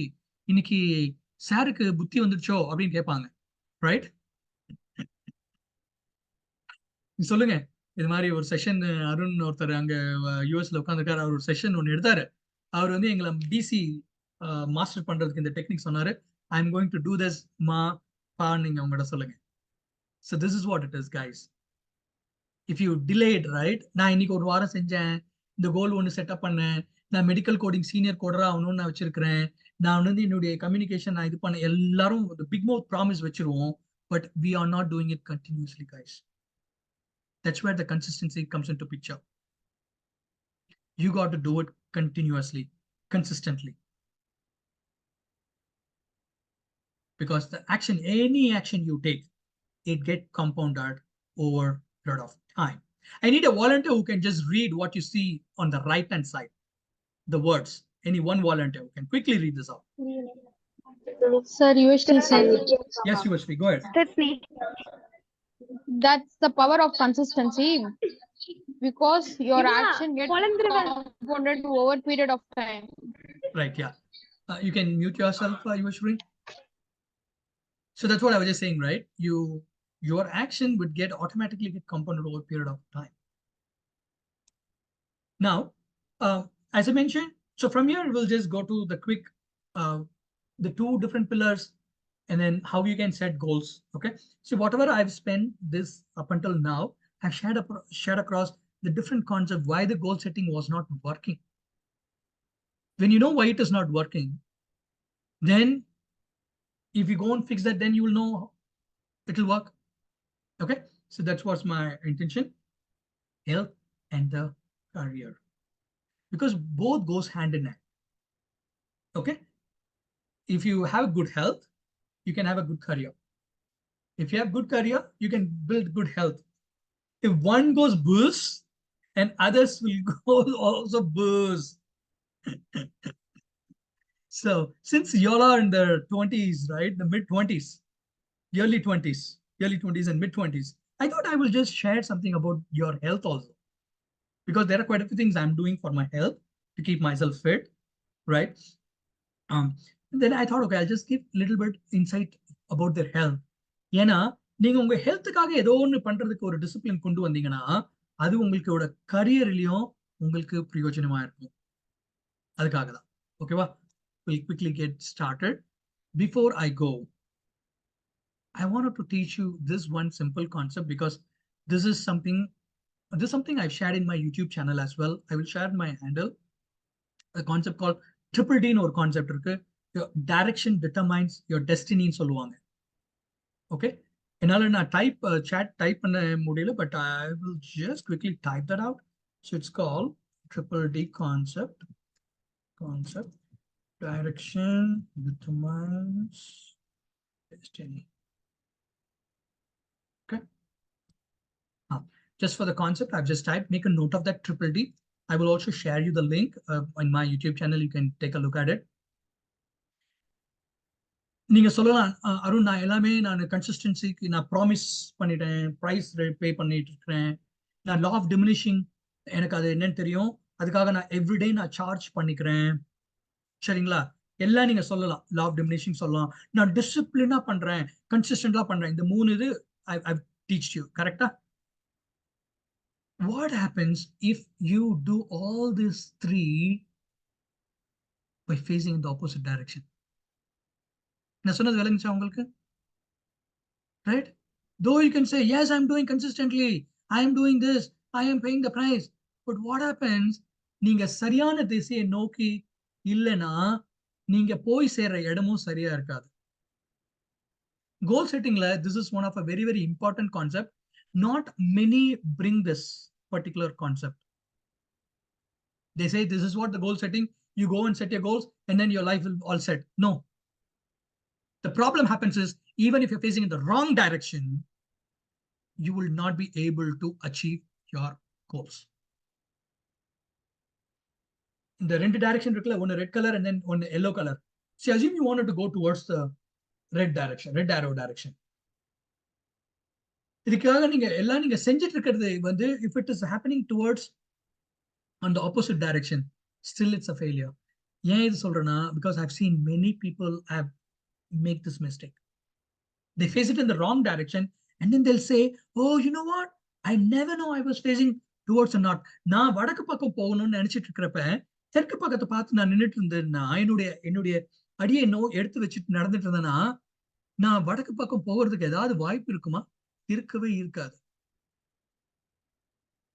Speaker 1: இன்னைக்கு சாருக்கு புத்தி வந்துடுச்சோ அப்படின்னு கேட்பாங்க, ரைட்? சொல்லுங்க, இது மாதிரி ஒரு செஷன் அருண் ஒருத்தர் அங்க யூஎஸ்ல உட்காந்துருக்காரு, அவர் ஒரு செஷன் ஒன்று எடுத்தாரு. அவர் வந்து எங்களை டிசி மாஸ்டர் பண்றதுக்கு இந்த டெக்னிக் சொன்னாரு. I am going to do this மா பா, நீங்க உங்கள்கிட்ட சொல்லுங்க. So this is what it is guys. If you delayed, right? நான் இன்னைக்கு ஒரு வாரம் செஞ்சேன், இந்த கோல் ஒன்று செட்டப் பண்ணேன், நான் மெடிக்கல் கோடிங் சீனியர் கோடரா ஆகணும்னு நான் வச்சிருக்கிறேன், நான் வந்து என்னுடைய கம்யூனிகேஷன் நான் இது பண்ண, எல்லாரும் பிக் மவுத் ப்ராமிஸ் வச்சிருவோம். But we are not doing it continuously guys. That's where the consistency comes into picture. You got to do it continuously, consistently. Because the action, any action you take, it gets compounded over a period of time. I need a volunteer who can just read what you see on the right-hand side, the words. Any one volunteer who can quickly read this out.
Speaker 2: Sir, Yuvashri sir.
Speaker 1: Yes, Yuvashri, go ahead.
Speaker 2: That's the power of consistency, because your action gets compounded over a period of time.
Speaker 1: Right, yeah. You can mute yourself, Yuvashri. So that's what I was just saying, right? Your action would automatically get compounded over a period of time. Now, as I mentioned, so from here we'll just go to the quick, the two different pillars, and then how you can set goals. Okay, so whatever I've spent this up until now, I've shared across the different concepts why the goal setting was not working. When you know why it is not working, then if you go and fix that, then you will know it will work. Okay, so that's what's my intention. Health and the career, because both goes hand in hand. Okay, if you have good health, you can have a good career. If you have good career, you can build good health. If one goes booze, and others will go also booze. So since y'all are in the 20s, right, the mid 20s, early 20s, and mid 20s, I thought I will just share something about your health also, because there are quite a few things I'm doing for my health to keep myself fit, right? Um, and then I thought, okay, I'll just give a little bit insight about their health. ஏன்னா நீங்க உங்க ஹெல்த்துக்காக ஏதோ ஒன்று பண்றதுக்கு ஒரு discipline கொண்டு வந்தீங்கன்னா அது உங்களோட கரியர்லயும் உங்களுக்கு பிரயோஜனமா இருக்கும். அதுக்காக தான். ஓகேவா? We'll quickly get started. Before I go, I wanted to teach you this one simple concept, because this is something I've shared in my YouTube channel as well. I will share my handle. A concept called triple D or concept. Your direction determines your destiny in சொல்லுவாங்க. Okay. என்னால நான் chat type பண்ண முடியல, but I will just quickly type that out. So it's called triple D concept. Direction determines destiny. Okay. Just for the concept, I've just typed, make a note of that triple D. I will also share you the link on my YouTube channel. You can take a look at it. நீங்க சொல்லலாம், அருண், நான் எல்லாமே நான் கன்சிஸ்டன்சிக்கு நான் promise பண்ணிட்டேன், price பே பண்ணிட்டு இருக்கிறேன், நான் லா ஆஃப் டிமினிஷிங் எனக்கு அது என்னன்னு தெரியும், அதுக்காக நான் எவ்ரிடே நான் சார்ஜ் பண்ணிக்கிறேன். சரிங்களா? எல்லாம் நீங்க சொல்லலாம், லா ஆஃப் டிமினிஷிங் சொல்லலாம், நான் டிசிப்ளினா பண்றேன், கன்சிஸ்டன்டா பண்றேன். இந்த 3 இது I've teached you. கரெக்டா? What happens if you do all these 3 by facing in the opposite direction? நான் சொன்னது விளங்குச்சா உங்களுக்கு? Right? Though you can say, yes, I'm doing consistently, I am doing this, I am paying the price. But what happens? நீங்க சரியான திசையை நோக்கி இல்லைன்னா நீங்க போய் சேர்ற இடமும் சரியா இருக்காது. Goal settingல this is one of a very, very important concept. Not many bring this particular concept. They say this is what the goal setting, you go and set your goals and then your life will all set. No. The problem happens is, even if you're facing in the wrong direction, you will not be able to achieve your goals. In the red direction, one red color and then one yellow color. See, assume you wanted to go towards the red direction, red arrow direction. இதுக்காக நீங்க எல்லாம் நீங்க செஞ்சிட்டு இருக்கிறது வந்து, if it is happening towards on the opposite direction, still it's a failure. ஏன் இது சொல்றேன்னா, because I've seen many people have make this mistake. They face it in the wrong direction and then they'll say, oh, you know what, I never know I was facing towards the north. நான் வடக்கு பக்கம் போகணும்னு நினைச்சிட்டு இருக்கிறப்ப தெற்கு பக்கத்தை பார்த்து நான் நின்றுட்டு இருந்தேன்னா, என்னுடைய அடியை எடுத்து வச்சுட்டு நடந்துட்டு இருந்தேன்னா, நான் வடக்கு பக்கம் போகிறதுக்கு ஏதாவது வாய்ப்பு இருக்குமா? இருக்கவே இருக்காது.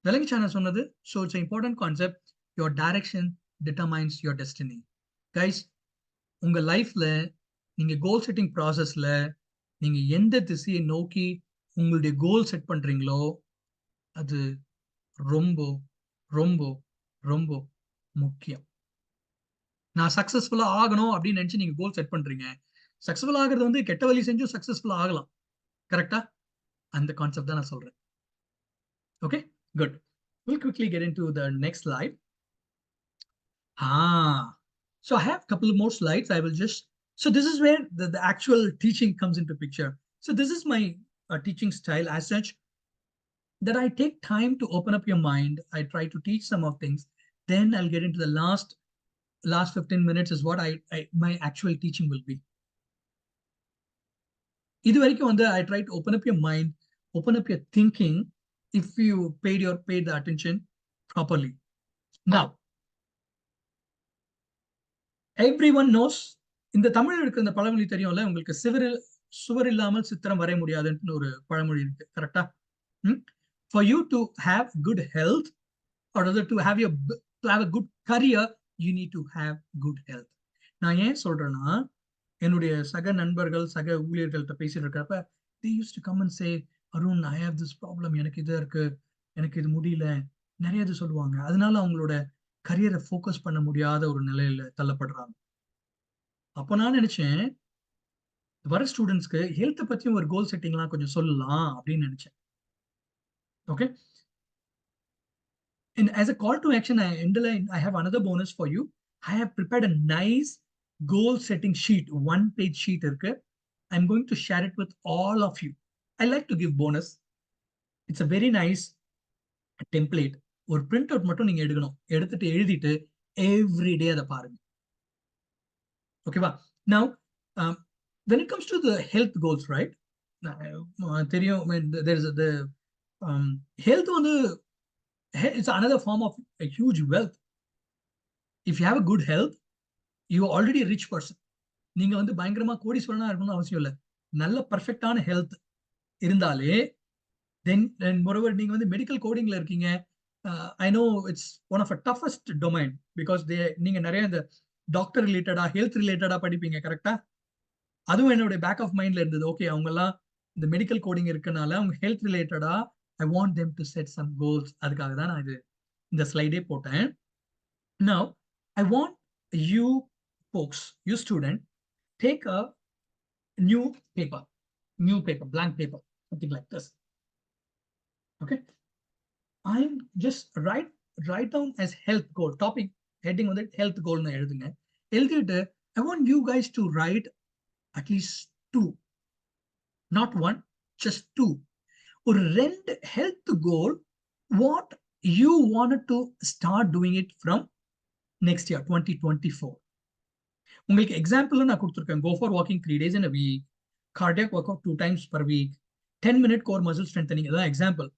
Speaker 1: விளங்குச்சா நான் சொன்னது? So it's an important concept. Your direction determines your destiny. Guys, உங்க லைஃப்ல நீங்க கோல் செட்டிங் ப்ராசஸ்ல நீங்க எந்த திசையை நோக்கி உங்களுடைய கோல் செட் பண்றீங்களோ அது ரொம்ப ரொம்ப ரொம்ப முக்கியம். நான் சக்சஸ்ஃபுல்லா ஆகணும் அப்படின்னு நினைச்சு நீங்க கோல் செட் பண்றீங்க. சக்சஸ்ஃபுல் ஆகிறது வந்து கெட்ட வழி செஞ்சும் சக்சஸ்ஃபுல்லா ஆகலாம். கரெக்டா? அந்த கான்செப்ட் தான் நான் சொல்றேன். Okay, good. We'll quickly get into the next slide. So I have a couple of more slides. I will just, so this is where the actual teaching comes into picture. So this is my teaching style as such, that I take time to open up your mind. I try to teach some of things. Then I'll get into the last 15 minutes is what my actual teaching will be. இது வரைக்கும் வந்து I try to open up your mind, open up your thinking, if you paid the attention properly. Now, everyone knows, இந்த தமிழ்ல இருக்க இந்த பழமொழி தெரியும்ல உங்களுக்கு, சுவர் இல்லாமல் சித்திரம் வரைய முடியாதுன்னு ஒரு பழமொழி இருக்கு. கரெக்டா? For you to have good health, or rather to have a good career, you need to have good health. நான் ஏன் சொல்றேன்னா, என்னுடைய சக நண்பர்கள், சக ஊழியர்கள்ட்ட பேசிட்டு இருக்கிறப்ப, they used to come and say, Arun, I have this problem, எனக்கு இது இருக்கு, எனக்கு இது முடியல, நிறைய இது சொல்லுவாங்க. அதனால அவங்களோட கரியரை ஃபோக்கஸ் பண்ண முடியாத ஒரு நிலையில தள்ளப்படுறாங்க. அப்ப நான் நினைச்சேன், வர ஸ்டூடெண்ட்ஸ்க்கு ஹெல்த் பத்தியும் ஒரு கோல் செட்டிங்லாம் கொஞ்சம் சொல்லலாம் அப்படின்னு நினைச்சேன். Okay. And as a call to action, I have another bonus for you. I have prepared a nice goal setting sheet, 1-page sheet இருக்கு. I'm going to share it with all of you. I like to give bonus. It's a very nice template. ஒரு print out மட்டும் நீங்க எடுக்கணும். எடுத்துட்டு எழுதிட்டு everyday அதை பாருங்க. ஓகேவா? Now, when it comes to the health goals, right? தெரியும், there is the health வந்து it's another form of a huge wealth. If you have a good health, you are already a rich person. நீங்க வந்து பயங்கரமா கோடீஸ்வரனா இருக்கணும்னு அவசியம் இல்லை. நல்ல பர்ஃபெக்டான ஹெல்த் இருந்தாலே then moreover நீங்க வந்து மெடிக்கல் கோடிங்ல இருக்கீங்க. I know it's one of the toughest domain because நீங்க நிறைய இந்த டாக்டர் ரிலேட்டடா ஹெல்த் ரிலேட்டடா படிப்பீங்க, கரெக்டா? அதுவும் என்னோட பேக் ஆஃப் மைண்ட்ல இருந்தது. ஓகே, அவங்க எல்லாம் இந்த மெடிக்கல் கோடிங் இருக்கனால அவங்க ஹெல்த் ரிலேட்டடா I want them to set some goals. அதுக்காக தான் நான் இந்த ஸ்லைடே போட்டேன். Now, I want you folks, you student, take a new paper, blank paper, something like this. Okay. I'm just write down as health goal, topic heading on it, health goal na எழுதுங்க. எழுதிட்டு I want you guys to write at least 2, not 1, just 2. ஒரு 2 health goal, what you wanted to start doing it from next year, 2024. உங்களுக்கு example நான் கொடுத்துருக்கேன். Go for walking 3 days in a week, cardiac workout 2 times per week, 10-minute core muscle strengthening. That's example.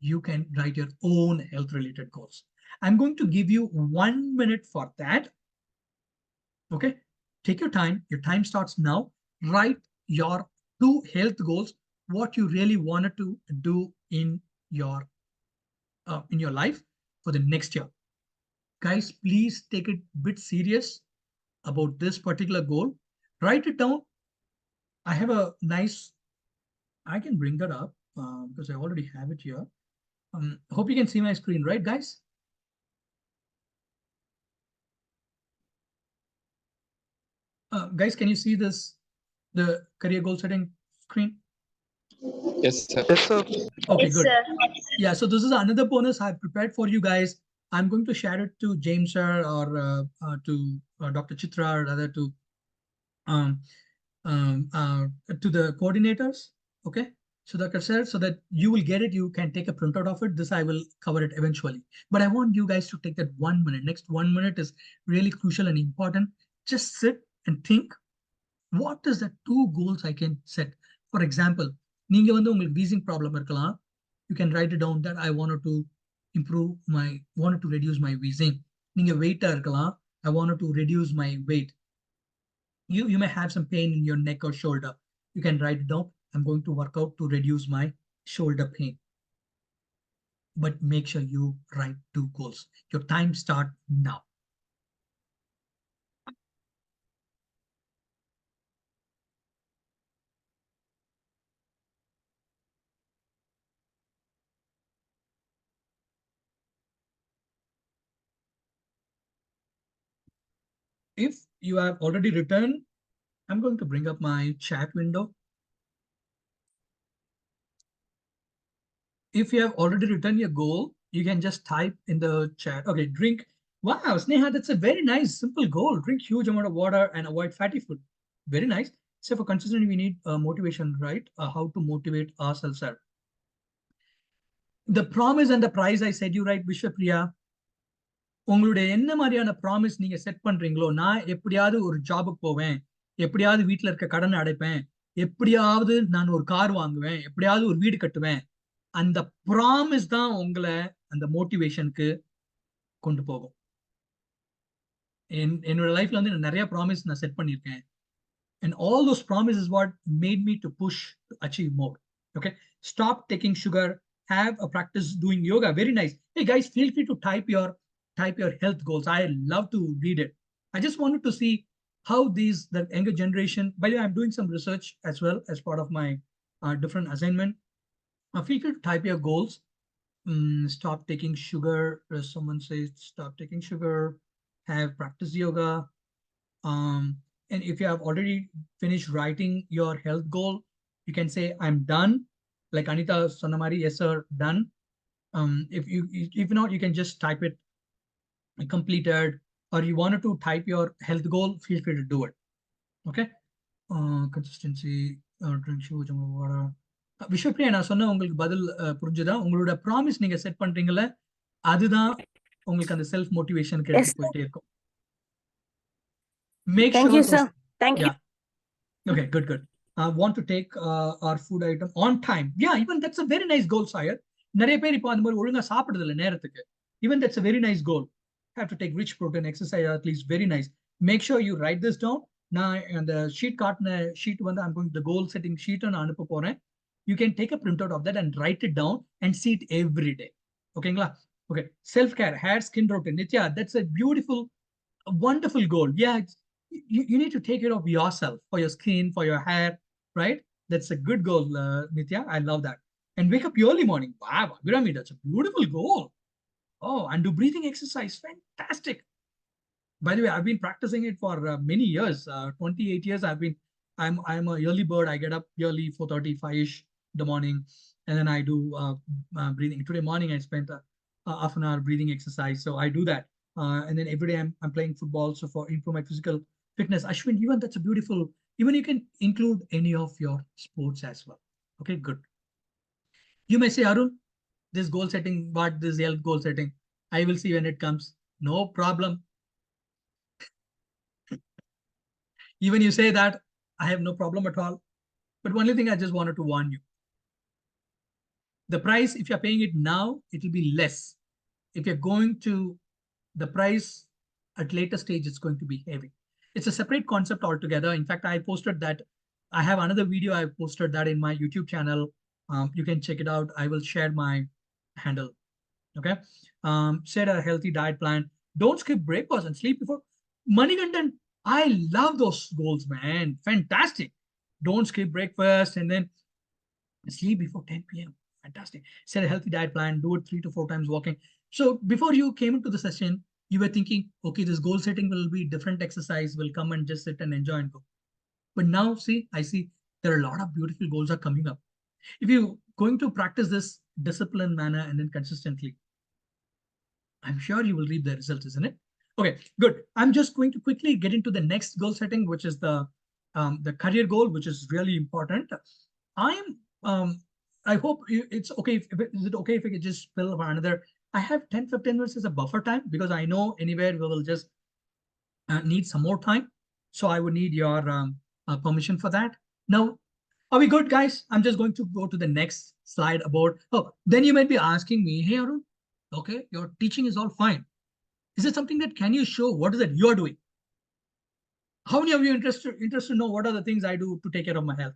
Speaker 1: You can write your own health related goals. I'm going to give you 1 minute for that. Okay, take your time. Your time starts now. Write your 2 health goals, what you really wanted to do in your life for the next year. Guys, please take it a bit serious about this particular goal. Write it down. I have a nice, I can bring that up because I already have it here. Hope you can see my screen, right, guys? Guys, can you see this, the career goal setting screen?
Speaker 8: Yes, sir.
Speaker 3: Yes, sir.
Speaker 1: Okay,
Speaker 6: Yes,
Speaker 1: good.
Speaker 6: sir.
Speaker 1: Yeah, so this is another bonus I've prepared for you guys. I'm going to share it to James sir or to Dr. Chitra, or rather to the coordinators. Okay, so Dr. sir, so that you will get it, you can take a printout of it. This I will cover it eventually, but I want you guys to take that 1 minute. Next 1 minute is really crucial and important. Just sit and think, what is the 2 goals I can set? For example, நீங்க வந்து உங்களுக்கு wheezing problem இருக்கலாம். You can write it down that I wanted to reduce my wheezing. நீங்க வெயிட்டா இருக்கலாம். I wanted to reduce my weight. You may have some pain in your neck or shoulder. You can write it down. I'm going to work out to reduce my shoulder pain. But make sure you write 2 goals. Your time start now. If you have already written, I'm going to bring up my chat window. If you have already written your goal, you can just type in the chat. Okay, drink. Wow, Sneha, that's a very nice, simple goal. Drink huge amount of water and avoid fatty food. Very nice. So for consistency, we need motivation, right? How to motivate ourselves. The promise and the price, I said you right, Vishwapriya. உங்களுடைய என்ன மாதிரியான promise நீங்க set பண்றீங்களோ, நான் எப்படியாவது ஒரு ஜாபுக்கு போவேன், எப்படியாவது வீட்டுல இருக்க கடனை அடைப்பேன், எப்படியாவது நான் ஒரு கார் வாங்குவேன், எப்படியாவது ஒரு வீடு கட்டுவேன், அந்த ப்ராமிஸ் தான் உங்களை அந்த மோட்டிவேஷனுக்கு கொண்டு போகும். என்னோட லைஃப்ல வந்து நிறைய ப்ராமிஸ் நான் செட் பண்ணியிருக்கேன். And all those promises what made me to push to achieve more. Okay, stop taking sugar, have a practice doing yoga. Very nice. Hey guys, feel free to type your health goals. I love to read it. I just wanted to see how the younger generation, by the way, I'm doing some research as well as part of my different assignment. Feel free to type your goals. Stop taking sugar. Someone says stop taking sugar. Have practice yoga. And if you have already finished writing your health goal, you can say I'm done. Like Anita Sonamari, yes sir, done. If not, you can just type it completed, or you wanted to type your health goal, feel free to do it. Okay. Consistency, drink sugar, water. விஸ்வப்ரியா நான் சொன்ன உங்களுக்கு பதில் புரிஞ்சுதா? உங்களோட promise நீங்க set பண்றீங்கல்ல, அதுதான் உங்களுக்கு அந்த செல்ஃப் மோட்டிவேஷனுக்கு
Speaker 6: Yes,
Speaker 1: எடுத்து போயிட்டே இருக்கும். Make
Speaker 6: thank
Speaker 1: sure
Speaker 6: you,
Speaker 1: those,
Speaker 6: sir. Thank you.
Speaker 1: yeah. Okay, good. Want to take our food item on time. Yeah, even that's a very nice goal, Sire. நிறைய பேர் இப்போ அந்த மாதிரி ஒழுங்கா சாப்பிடுறது இல்லை நேரத்துக்கு. Even that's a very nice goal. Have to take rich protein, exercise at least, very nice. Make sure you write this down. நான் அந்த ஷீட் காட்டின ஷீட் வந்து I'm going the goal setting sheet நான் அனுப்ப போறேன். You can take a printout of that and write it down and see it every day. ஓகேங்களா? Okay. Self-care, hair, skin routine. Nitya, that's a beautiful, wonderful goal. Yeah, you need to take care of yourself, for your skin, for your hair, right? That's a good goal, Nitya. I love that. And wake up early morning. Wow, Abhirami, that's a beautiful goal. Oh, and do breathing exercise. Fantastic. By the way, I've been practicing it for many years. 28 years. I'm a early bird. I get up early, 4:35ish in the morning, and then I do breathing. Today morning I spent half an hour breathing exercise. So I do that, and then every day I'm playing football. So for improve my physical fitness, Ashwin, even that's a beautiful. Even you can include any of your sports as well. Okay, good. You may say, Arun, this goal setting, but this health goal setting, I will see when it comes. No problem. Even you say that, I have no problem at all. But only thing I just wanted to warn you. The price, if you're paying it now, it will be less. If you're going to the price at later stage, it's going to be heavy. It's a separate concept altogether. In fact, I posted that. I have another video. I posted that in my YouTube channel. You can check it out. I will share my handle. Okay. Set a healthy diet plan. Don't skip breakfast and sleep before. Money content. I love those goals, man. Fantastic. Don't skip breakfast and then sleep before 10 p.m. Fantastic. Set a healthy diet plan. Do it 3 to 4 times walking. So before you came into the session, you were thinking, okay, this goal setting will be different exercise. Will come and just sit and enjoy and go. But now, see, I see there are a lot of beautiful goals are coming up. If you're going to practice this disciplined manner and then consistently, I'm sure you will reap the results, isn't it? Okay, good. I'm just going to quickly get into the next goal setting, which is the career goal, which is really important. I hope it's okay. Is it okay if we could just spill for another? I have 10-15 minutes as a buffer time because I know anywhere we will just need some more time. So I would need your permission for that. Now, are we good, guys? I'm just going to go to the next slide about, oh, then you might be asking me, hey, Arun, okay, your teaching is all fine. Is it something that can you show what is it you're doing? How many of you interested to know what are the things I do to take care of my health?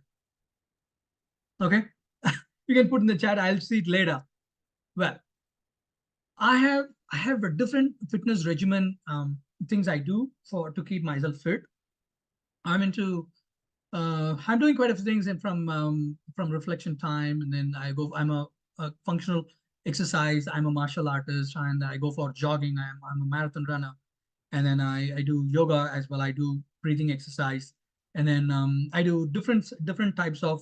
Speaker 1: Okay, you can put in the chat. I'll see it later. Well, I have a different fitness regimen things I do to keep myself fit. I'm doing quite a few things, and from reflection time, and then I'm a functional exercise. I'm a martial artist, and I go for jogging. I'm a marathon runner, and then I do yoga as well. I do breathing exercise, and then I do different types of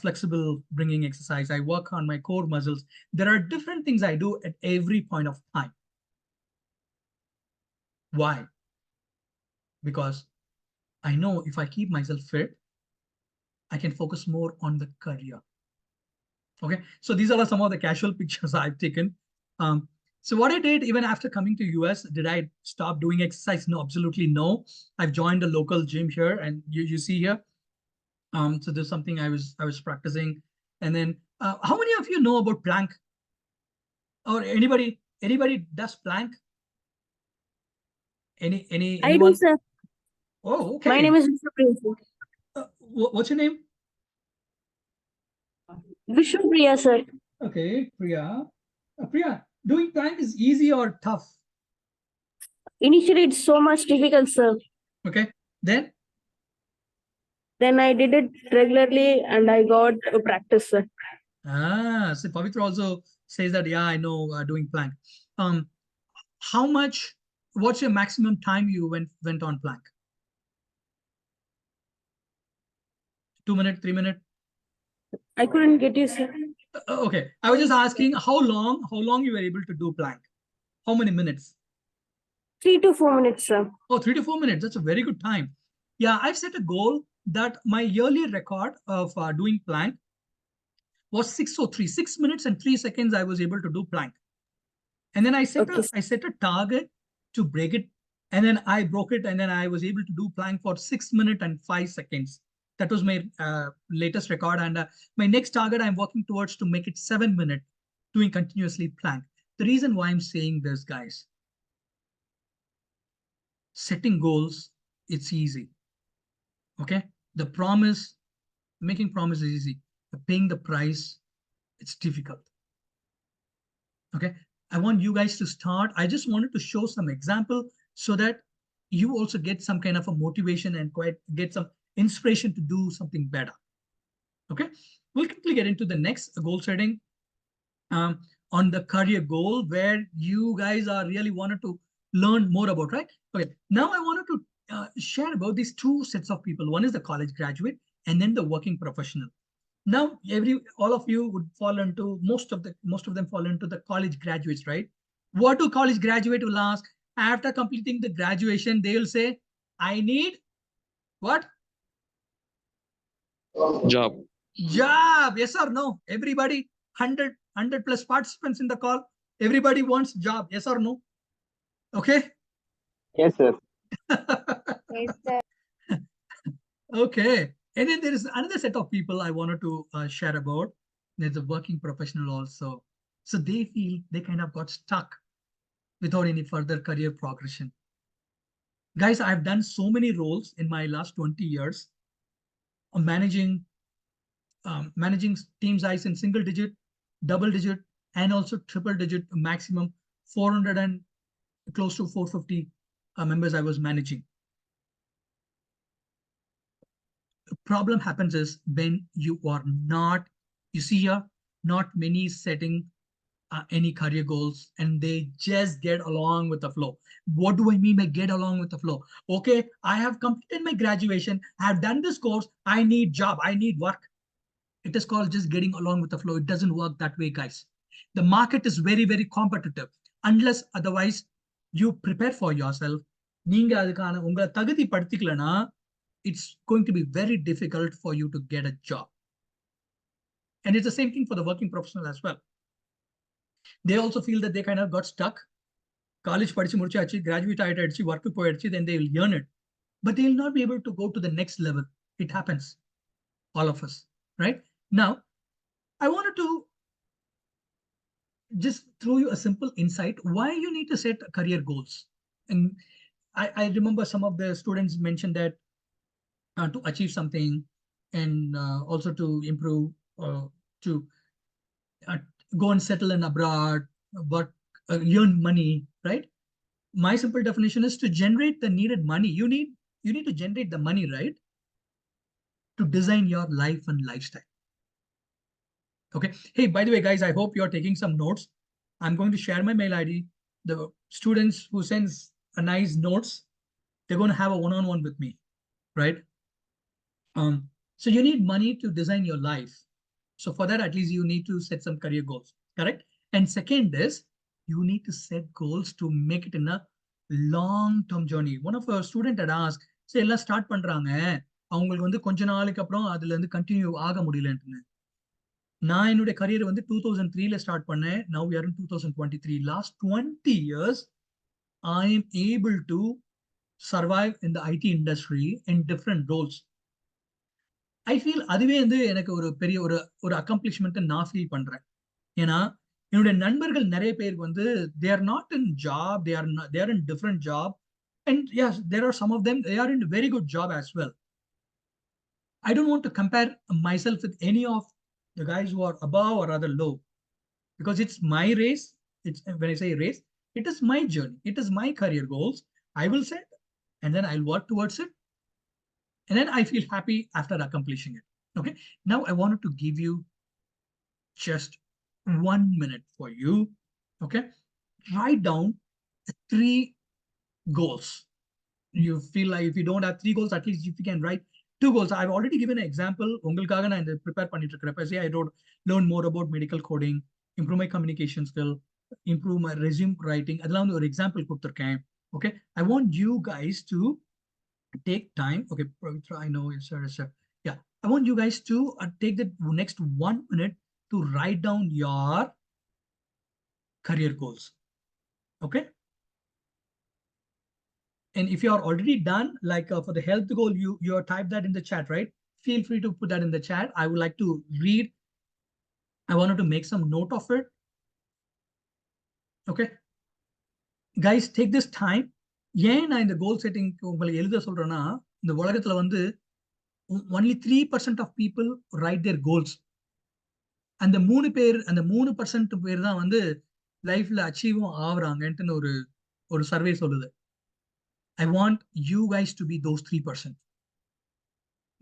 Speaker 1: flexible bringing exercise. I work on my core muscles. There are different things I do at every point of time. Why? Because I know if I keep myself fit, I can focus more on the career. Okay, so these are some of the casual pictures I've taken. So what I did, even after coming to US, did I stop doing exercise? No, absolutely no. I've joined a local gym here, and you see here. So there's something I was practicing, and then how many of you know about plank? Or anybody does plank? Anyone?
Speaker 6: I do, sir.
Speaker 1: Oh, okay.
Speaker 6: My name is Vishwapriya.
Speaker 1: What's your name?
Speaker 6: Vishwapriya, sir.
Speaker 1: Okay, Priya. Priya, doing plank is easy or tough?
Speaker 6: Initially, it's so much difficult, sir.
Speaker 1: Okay, then?
Speaker 6: Then I did it regularly and I got a practice, sir.
Speaker 1: So Pavitra also says that, yeah, I know doing plank. What's your maximum time you went on plank? 2 minutes, 3 minutes?
Speaker 6: I couldn't get you, sir.
Speaker 1: Okay, I was just asking how long you were able to do plank? How many minutes?
Speaker 6: 3 to 4 minutes, sir.
Speaker 1: Oh, 3 to 4 minutes. That's a very good time. Yeah, I've set a goal that my yearly record of doing plank was 6:03, 6 minutes and 3 seconds. I was able to do plank, and then I set
Speaker 6: Okay.
Speaker 1: I set a target to break it, and then I broke it, and then I was able to do plank for 6 minutes and 5 seconds. That was my latest record, and my next target I'm working towards to make it 7 minutes, doing continuously plank. The reason why I'm saying this, guys, setting goals, it's easy. Okay, making promise is easy. Paying the price, it's difficult. Okay, I want you guys to start. I just wanted to show some example so that you also get some kind of a motivation and quite get some inspiration to do something better. Okay, we'll quickly get into the next goal setting on the career goal, where you guys are really wanted to learn more about, right? Okay, now I wanted to share about these two sets of people. One is the college graduate and then the working professional. Now, all of you would fall into most of them fall into the college graduates, right? What do college graduate will ask after completing the graduation? They will say, "I need what?
Speaker 8: Job.
Speaker 1: Job." Yes or no? Everybody, 100 plus participants in the call. Everybody wants job. Yes or no? Okay.
Speaker 5: Yes, sir.
Speaker 4: Yes, sir.
Speaker 1: Okay. And then there is another set of people I wanted to share about. There's a working professional also. So they feel they kind of got stuck without any further career progression. Guys, I've done so many roles in my last 20 years, managing team size in single digit, double digit, and also triple digit, maximum 400 and close to 450 members I was managing. The problem happens is when you are not, you see here, not many setting any career goals, and they just get along with the flow. What do I mean by get along with the flow? Okay, I have completed my graduation, I have done this course, I need job, I need work. It is called just getting along with the flow. It doesn't work that way, guys. The market is very, very competitive. Unless otherwise you prepare for yourself, நீங்க அதுக்கான உங்களை தகுதி படுத்திக்கலனா, it's going to be very difficult for you to get a job. And it's the same thing for the working professional as well. They also feel that they kind of got stuck. College படிச்சு முடிச்சாச்சு, graduate ஆயிடுச்சு, work போயிடுச்சு, then they will earn it. But they will not be able to go to the next level. It happens. All of us, right? Now, I wanted to just throw you a simple insight why you need to set career goals. And I remember some of the students mentioned that to achieve something and also to improve, to go and settle in abroad, but earn money, right? My simple definition is to generate the needed money. You need to generate the money, right? To design your life and lifestyle. Okay. Hey, by the way, guys, I hope you're taking some notes. I'm going to share my mail ID. The students who sends a nice notes, they're going to have a one-on-one with me, right? So you need money to design your life. So for that, at least you need to set some career goals, correct? And second is you need to set goals to make it in a long-term journey. One of our student had asked, say, let's start பண்றாங்க, அவங்களுக்கு வந்து கொஞ்ச நாளுக்கு அப்புறம் அதுல இருந்து continue ஆக முடியலன்னு. நான் என்னுடைய கரியர் வந்து 2003 ஸ்டார்ட் பண்ணேன். Now we are in 2023. Last 20 years, I am able to survive in the IT industry in different roles. I feel அதுவே வந்து எனக்கு ஒரு பெரிய ஒரு அக்கம்ப்ளிஷ்மெண்ட் நான் ஃபீல் பண்றேன். ஏன்னா என்னுடைய நண்பர்கள் நிறைய பேர் வந்து they are not in job, they are in different job, and yes, there are some of them they are in a very good job as well. I don't want to compare myself with any of the guys who are above or rather low, because it's my race. It's when I say race, it is my journey, it is my career goals I will set, and then I'll work towards it, and then I feel happy after accomplishing it. Okay, now I wanted to give you just 1 minute for you. Okay. Write down 3 goals. You feel like if you don't have 3 goals, at least if you can write 2 goals. I've already given an example. உங்களுக்காக நான் இந்த prepare பண்ணிட்டு இருக்கிறப்ப I wrote learn more about medical coding, improve my communication skill, improve my resume writing. அதெல்லாம் வந்து ஒரு example கொடுத்திருக்கேன். Okay. I want you guys to take time. Okay, Pavitra, I know it's sir. Yeah, I want you guys to take the next 1 minute to write down your career goals. Okay. And if you are already done, like for the health goal, you type that in the chat, right? Feel free to put that in the chat. I would like to read. I wanted to make some note of it. Okay. Guys, take this time. ஏன் நான் இந்த கோல் setting உங்களுக்கு எழுத சொல்றேன்னா, இந்த உலகத்துல வந்து only 3% of people write their goals. அந்த 3% பேர் தான் வந்து லைஃப்ல அச்சீவும் ஆகுறாங்கன்ட்டு ஒரு சர்வே சொல்லுது. I want you guys to be those 3%.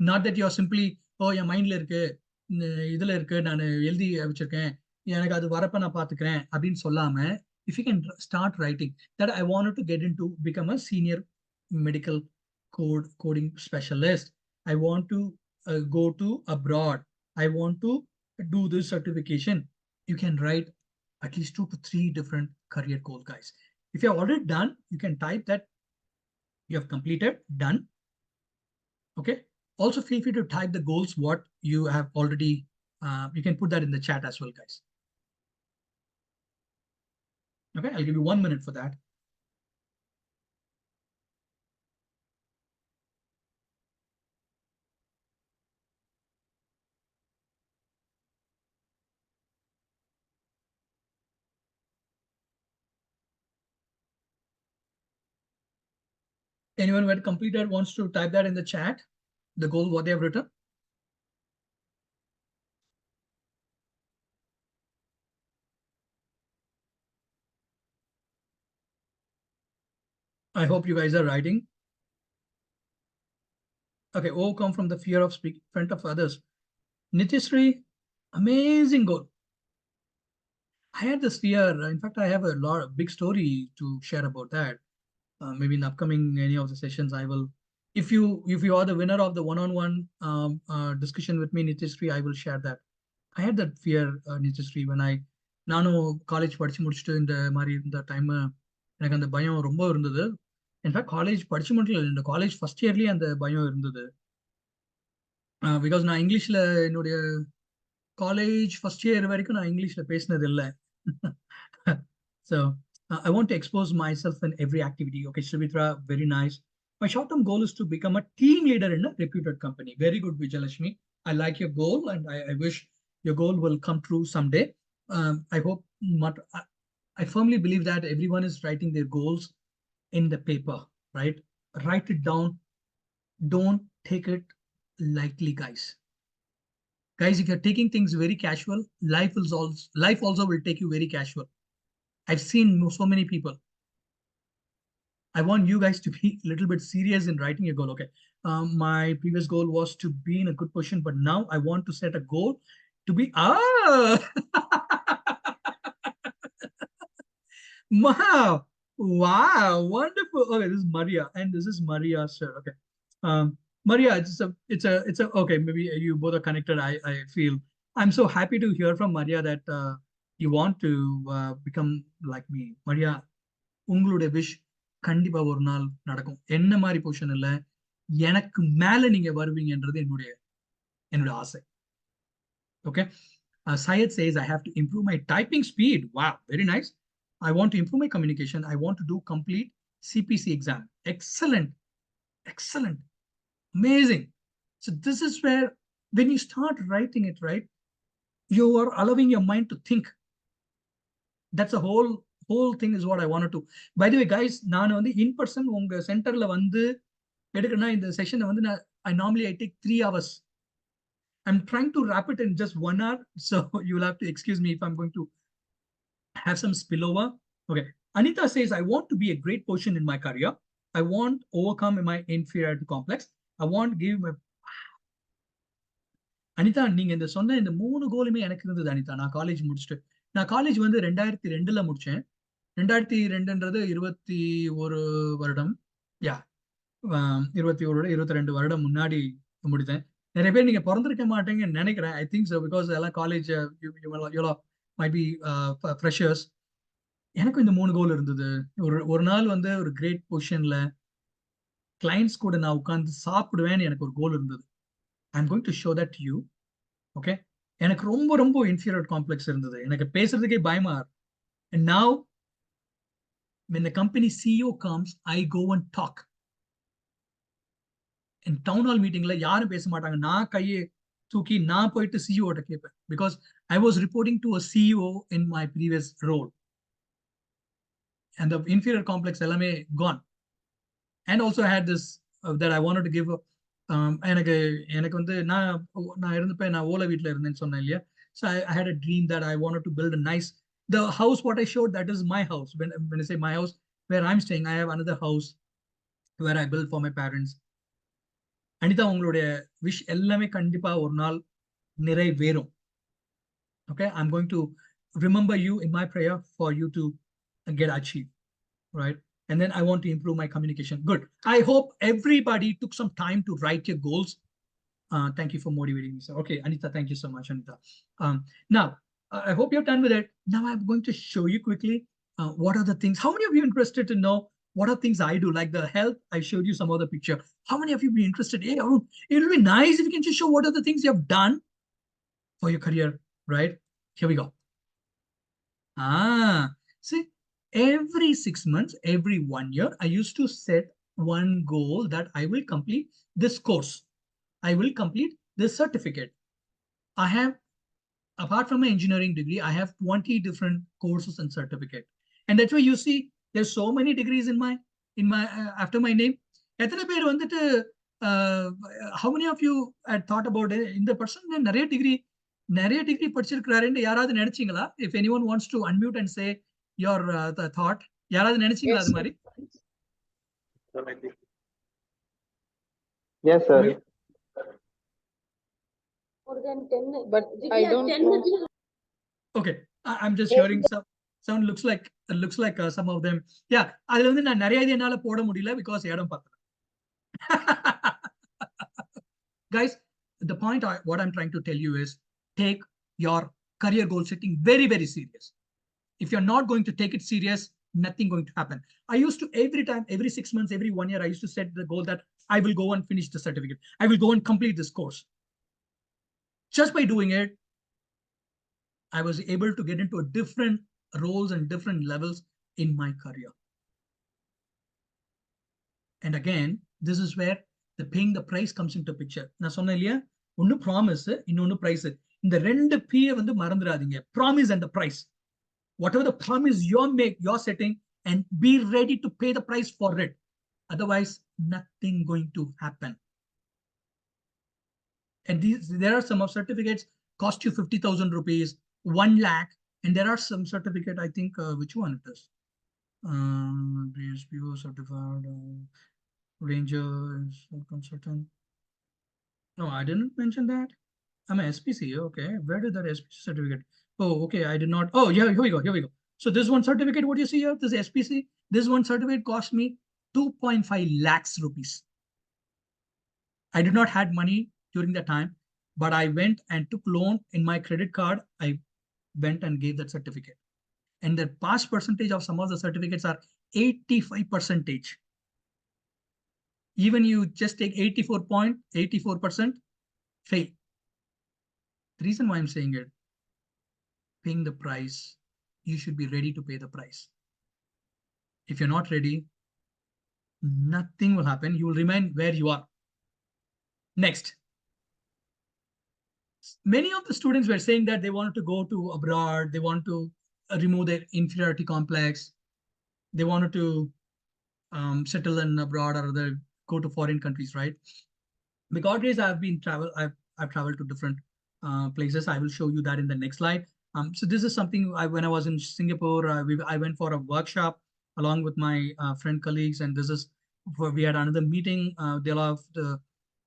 Speaker 1: Not that you're simply, oh, என் மைண்ட்ல இருக்கு, இதுல இருக்கு, நான் எழுதி வச்சிருக்கேன், எனக்கு அது வரப்ப நான் பாத்துக்கிறேன் அப்படின்னு சொல்லாம, if you can start writing that I wanted to get into become a senior medical coding specialist. I want to go to abroad. I want to do this certification. You can write at least 2 to 3 different career goals, guys. If you're already done, you can type that you have completed, done. Okay. Also feel free to type the goals, what you have already, you can put that in the chat as well, guys. Okay, I'll give you 1 minute for that. Anyone who had completed wants to type that in the chat, the goal, what they have written. I hope you guys are writing. Okay, overcome from the fear of speaking in front of others. Nitishri, amazing goal. I had this fear. In fact, I have a big story to share about that. Maybe in upcoming any of the sessions, I will. If you are the winner of the one-on-one discussion with me, Nitishri, I will share that. I had that fear, Nitishri, when நானும் college படிச்சு முடிச்சுட்டு இந்த time எனக்கு அந்த பயம் ரொம்ப இருந்தது. In fact college படிச்சு மட்டும் இல்லை, இந்த காலேஜ் ஃபர்ஸ்ட் இயர்லயே அந்த பயம் இருந்தது. பிகாஸ் நான் இங்கிலீஷ்ல என்னுடைய காலேஜ் ஃபர்ஸ்ட் இயர் வரைக்கும் நான் இங்கிலீஷ்ல பேசினது இல்லை. So I want to expose myself in every activity. Okay, Srivitra, very nice. My short-term goal is to become a team leader in a reputed company. Very good, Vijayalakshmi. I like your goal, and I wish your goal will come true someday. I hope not. I firmly believe that everyone is writing their goals in the paper, right? Write it down. Don't take it lightly, guys. Guys, if you're taking things very casual, life also will take you very casual. I've seen so many people. I want you guys to be a little bit serious in writing your goal. Okay. My previous goal was to be in a good position, but now I want to set a goal to be, wow, wonderful. Okay, this is Maria, and this is Maria, sir. Okay. Maria, it's a, okay, maybe you both are connected. I feel I'm so happy to hear from Maria that you want to become like me. Maria, உங்களுடைய wish கண்டிப்பா ஒரு நாள் நடக்கும். என்ன மாதிரி position இல்ல, எனக்கு மேல நீங்க வருவீங்கன்றது என்னுடைய ஆசை. Okay. Syed says I have to improve my typing speed. Wow, very nice. I want to improve my communication. I want to do complete CPC exam. Excellent. Excellent. Amazing. So this is where when you start writing it, right, you are allowing your mind to think. That's a whole thing is what I wanted to. By the way, guys, நான் வந்து in person உங்க சென்டர்ல வந்து எடுக்கணும்னா இந்த செஷனை வந்து I normally take 3 hours. I'm trying to wrap it in just 1 hour, so you'll have to excuse me if I'm going to have some spillover. Okay. Anita says I want to be a great position in my career. I want to overcome my inferiority complex. I want to give my Anitha, நீங்க இந்த சொன்ன இந்த 3 கோலுமே எனக்கு இருந்தது அனிதா. நான் college முடிச்சுட்டு நான் college வந்து 2002ல முடிச்சேன். 2002ன்றது 21 வருடம். யா 21 22 வருடம் முன்னாடி முடித்தேன். நிறைய பேர் நீங்க பிறந்திருக்க மாட்டீங்கன்னு நினைக்கிறேன். ஐ திங்க் ஸோ, பிகாஸ் எல்லாம் college you might be freshers. எனக்கும் இந்த 3 கோல் இருந்தது. ஒரு நாள் வந்து ஒரு கிரேட் பொசிஷன்ல கிளைண்ட்ஸ் கூட நான் உட்கார்ந்து சாப்பிடுவேன்னு எனக்கு ஒரு கோல் இருந்தது. I am going to show that you. Okay, எனக்கு ரொம்ப ரொம்ப இன்ஃபீரியர் காம்ப்ளெக்ஸ் இருந்தது. எனக்கு பேசுறதுக்கே பயமா இருக்கு. And now when the company CEO comes, I go and talk. In town hall meetingல யாரும் பேச மாட்டாங்க. நான் கையை தூக்கி நான் போயிட்டு CEO கிட்ட கேட்பேன். Because I was reporting to a CEO in my previous role. And the inferior complex எல்லாமே gone. And also I had this that I wanted to give எனக்கு வந்து நான் இருந்தப்ப நான் ஓலை வீட்டில் இருந்தேன்னு சொன்னேன் இல்லையா. So I had a dream that I wanted to build a nice, the house what I showed, that is my house. When I say my house, where I'm staying, I have another house where I built for my parents. Anitha, உங்களுடைய wish எல்லாமே கண்டிப்பா ஒரு நாள் நிறைவேறும். Okay, I'm going to remember you in my prayer for you to get achieved, right? And then I want to improve my communication. Good. I hope everybody took some time to write your goals. Thank you for motivating me, sir. Okay, Anita, thank you so much, Anita. Now, I hope you're done with it. Now I'm going to show you quickly what are the things. How many of you interested to know what are things I do? Like the health, I showed you some other picture. How many of you be interested? Hey, Arun, it'll be nice if you can just show what are the things you have done for your career, right? Here we go. See, every 6 months, every 1 year, I used to set one goal that I will complete this course. I will complete this certificate. I have, apart from my engineering degree, I have 20 different courses and certificate. And that's why you see there's so many degrees in my after my name. How many of you had thought about it? In the person நிறைய degree படிச்சிருக்காருன்னு யாராவது நினைச்சீங்களா? If anyone wants to unmute and say your the thought, யாராவது நினைச்சீங்களா அது மாதிரி?
Speaker 5: Yes, sir.
Speaker 6: More than 10, but I don't know.
Speaker 1: Okay, I'm just hearing some looks like some of them. Yeah, அதுல வந்து நான் நிறைய இது என்னால போட முடியல because இடம் பத்தல. Guys, the point what I'm trying to tell you is take your career goal setting very, very serious. If you're not going to take it serious, nothing going to happen. I used to every 6 months, every 1 year, I used to set the goal that I will go and finish the certificate. I will go and complete this course. Just by doing it, I was able to get into different roles and different levels in my career. And again, this is where the paying the price comes into picture. நான் சொன்னேன் இல்லையா, ஒன்னு promise, இன்னொன்னு price. இந்த ரெண்டு P வந்து மறந்துடாதீங்க. Promise and the price. Whatever the promise you're setting, and be ready to pay the price for it. Otherwise, nothing going to happen. And there are some of certificates cost you 50,000 rupees, 1 lakh, and there are some certificate, I think, which one it is? DSPO certified, Ranger consultant. No, I didn't mention that. I'm a SPC. Okay, where did that SPC certificate? Oh, okay, I did not. Oh, yeah, here we go. So this one certificate, what you see here, this SPC, this one certificate cost me 2.5 lakhs rupees. I did not had money during that time, but I went and took loan in my credit card. I went and gave that certificate. And the pass percentage of some of the certificates are 85%. Even you just take 84%, fail. The reason why I'm saying it, paying the price, you should be ready to pay the price. If you're not ready, nothing will happen. You will remain where you are. Next. Many of the students were saying that they wanted to go to abroad. They want to remove their inferiority complex. They wanted to settle in abroad or go to foreign countries, right? Because I've traveled to different places. I will show you that in the next slide. So this is something when I was in Singapore, I went for a workshop along with my friend colleagues, and this is where we had another meeting. They love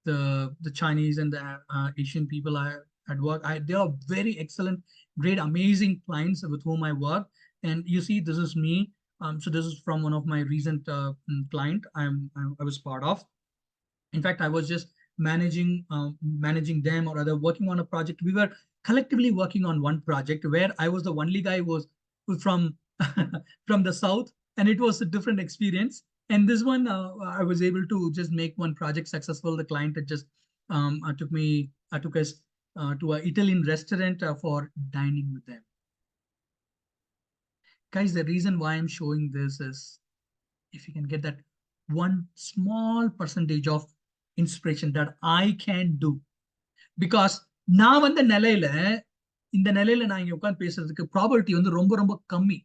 Speaker 1: the Chinese and the Asian people at work. They are very excellent, great, amazing clients with whom I work. And you see, this is me. So this is from one of my recent client I was part of. In fact, I was just managing them, or other working on a project. We were collectively working on one project where I was the only guy who was from from the south, and it was a different experience. And this one, I was able to just make one project successful. The client had just took us to an Italian restaurant for dining with them. Guys, the reason why I'm showing this is, if you can get that one small percentage of inspiration that I can do. Because நான் வந்த நிலையில, இந்த நிலையில நான் இங்க உட்கார்ந்து பேசுறதுக்கு property வந்து ரொம்ப ரொம்ப கம்மி.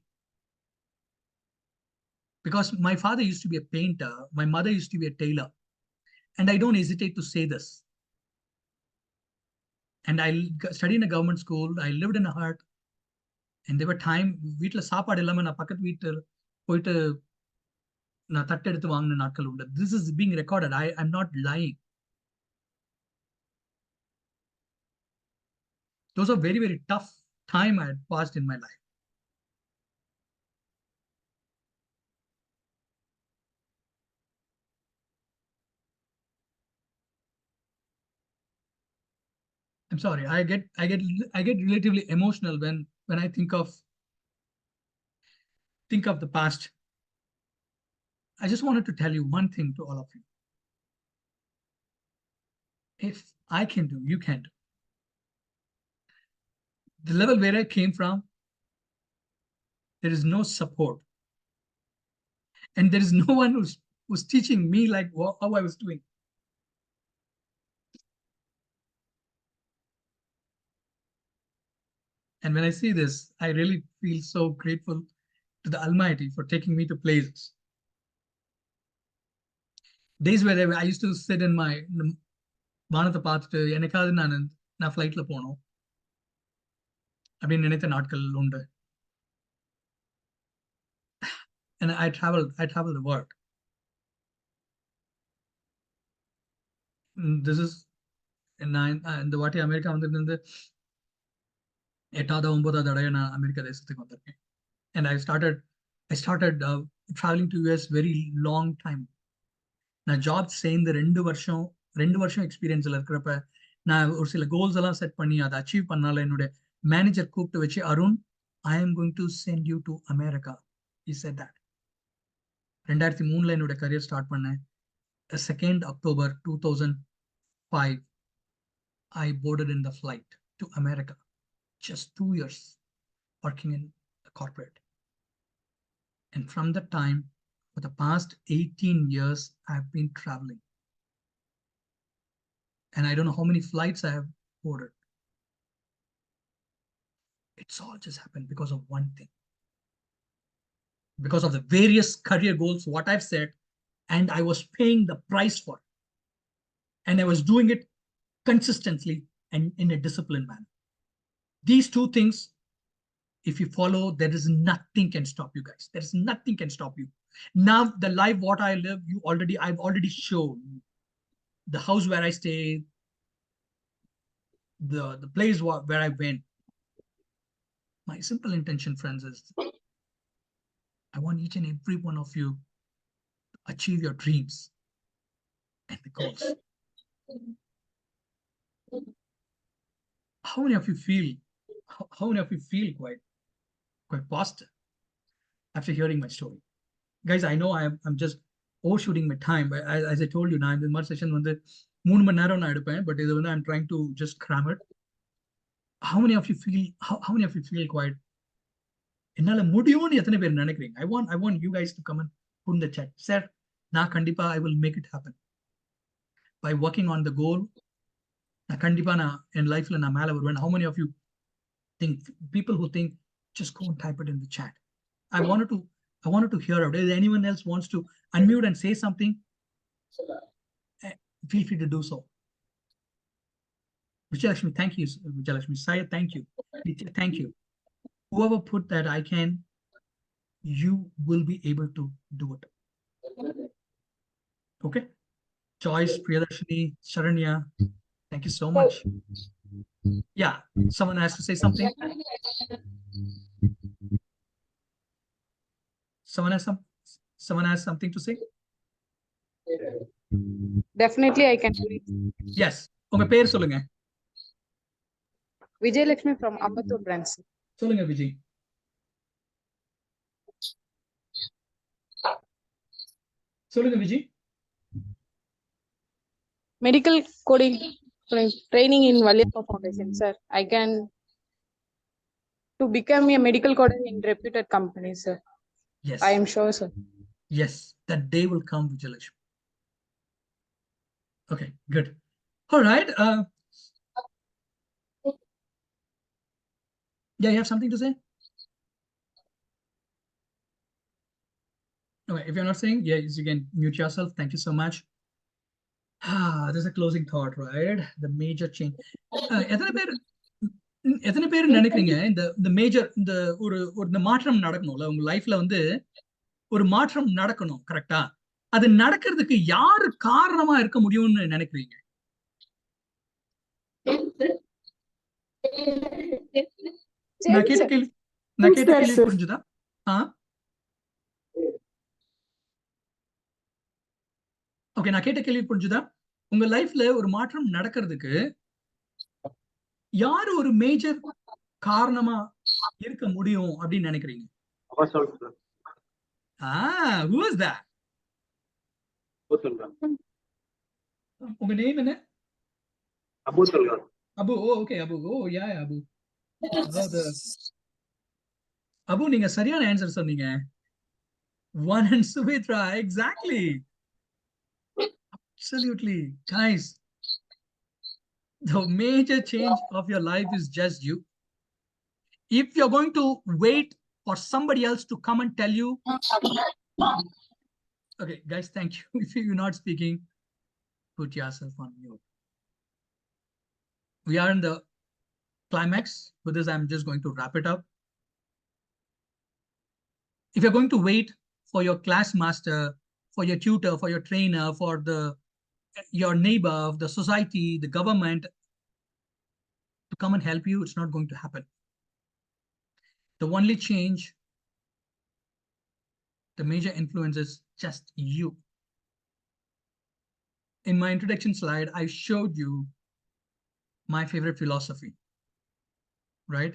Speaker 1: Because my father used to be a painter, my mother used to be a tailor, and I don't hesitate to say this. And I studied in a government school, I lived in a hut, and there were time வீட்ல சாப்பாடு இல்லாம நான் பக்கத்து வீட்டு போயிட்டு நான் தட்டு எடுத்து வாங்கின நாட்கள் உண்டு. This is being recorded. I'm not lying. Those are very, very tough time I had passed in my life. I'm sorry. I get relatively emotional when I think of the past. I just wanted to tell you one thing to all of you. If I can do, you can do. The level where I came from, there is no support. And there is no one who's teaching me like how I was doing. And when I see this, I really feel so grateful to the Almighty for taking me to places. Days where I used to sit in my வானத்தை பார்த்துட்டு என்னைக்காவது நான் ஃப்ளைட்ல போனோம் அப்படின்னு நினைத்த நாட்கள் உண்டு. And I traveled the world. This is இந்த வாட்டி அமெரிக்கா வந்திருந்து 8வது 9வது தடவை நான் அமெரிக்கா தேசத்துக்கு வந்திருக்கேன். And I started traveling to US very long time. நான் ஜாப் சேர்ந்து 2 வருஷம் எக்ஸ்பீரியன்ஸ்ல இருக்கிறப்ப நான் ஒரு சில கோல்ஸ் எல்லாம் செட் பண்ணி அதை அச்சீவ் பண்ணால என்னோட மேனேஜர் கூப்பிட்டு வச்சு, Arun, I am going to send you to America. He said that. 2003ல என்னோட கரியர் ஸ்டார்ட் பண்ணேன். 2nd October 2005 I boarded in the flight to America. Just 2 years working in the corporate. And from that time, for the past 18 years, I've been traveling. And I don't know how many flights I have boarded. It's all just happened because of one thing. Because of the various career goals, what I've said, and I was paying the price for it. And I was doing it consistently and in a disciplined manner. These two things, if you follow, there is nothing can stop you guys. There is nothing can stop you. Now, the life what I live, I've already shown. The house where I stay, the place where I went. My simple intention, friends, is I want each and every one of you to achieve your dreams and the goals. How many of you feel quite positive after hearing my story? Guys, I know I'm just overshooting my time, but as I told you, now in this session வந்து 3 மணி நேரம் நான் எடுப்பேன், but இது வந்து I'm trying to just cram it. How many of you feel quite என்னால முடியும்னு எத்தனை பேர் நினைக்கிறீங்க? I want you guys to come and put in the chat. Sir, நான் கண்டிப்பா I will make it happen. By working on the goal, நான் கண்டிப்பா நான் என் லைஃப்ல நான் மேல வருவேன். How many of you think, people who think, just go and type it in the chat. I wanted to hear out. If anyone else wants to unmute and say something, feel free to do so. Vijayalakshmi, thank you. Vijayalakshmi, Saya, thank you. Nitya, thank you. Whoever put that I can, you will be able to do it. Okay? Joyce, Priyadarshini, Sharanya, thank you so much. Yeah, someone has to say something. Someone has something to say.
Speaker 9: Definitely, I can do it.
Speaker 1: Yes, உங்க பேர் சொல்லுங்க.
Speaker 9: Vijayalakshmi from Ambattur branch.
Speaker 1: சொல்லுங்க விஜய். சொல்லுங்க Vijay.
Speaker 9: Medical coding training in Valliappa Foundation, sir. I can to become a medical coder in reputed companies, sir.
Speaker 1: Yes.
Speaker 9: I am sure, sir.
Speaker 1: Yes, that day will come, Vijayalakshmi. Okay, good. All right. Yeah, you have something to say? Okay, if you're not saying, yes, you can mute yourself. Thank you so much. There's a closing thought, right? The major change. எத்தனை பேர் நினைக்கிறீங்க இந்த major இந்த ஒரு இந்த மாற்றம் நடக்கணும்ல உங்க லைஃப்ல வந்து ஒரு மாற்றம் நடக்கணும் கரெக்டா? அது நடக்கிறதுக்கு யாரு காரணமா இருக்க முடியும்னு நினைக்கிறீங்க? நான் கேட்ட கேள்வி புரிஞ்சுதா? ஓகே, நான் கேட்ட கேள்வி புரிஞ்சுதா? உங்க லைஃப்ல ஒரு மாற்றம் நடக்கிறதுக்கு யாரு ஒரு மேஜர் காரணமா இருக்க முடியும் அப்படின்னு நினைக்கிறீங்க? Who is that? உங்க நேம் என்ன? அபு சொல்றான். அபு, ஓகே அபு. யா அபு. அபு நீங்க சரியான ஆன்சர் சொன்னீங்க. One and Sumitra, exactly. Absolutely, guys. The major change of your life is just you. If you're going to wait for somebody else to come and tell you, okay, guys, thank you. If you're not speaking, put yourself on mute. We are in the climax. With this, I'm just going to wrap it up. If you're going to wait for your class master, for your tutor, for your trainer, for your neighbor, the society, the government to come and help you, it's not going to happen. The only change, the major influence is just you. In my introduction slide, I showed you my favorite philosophy, right?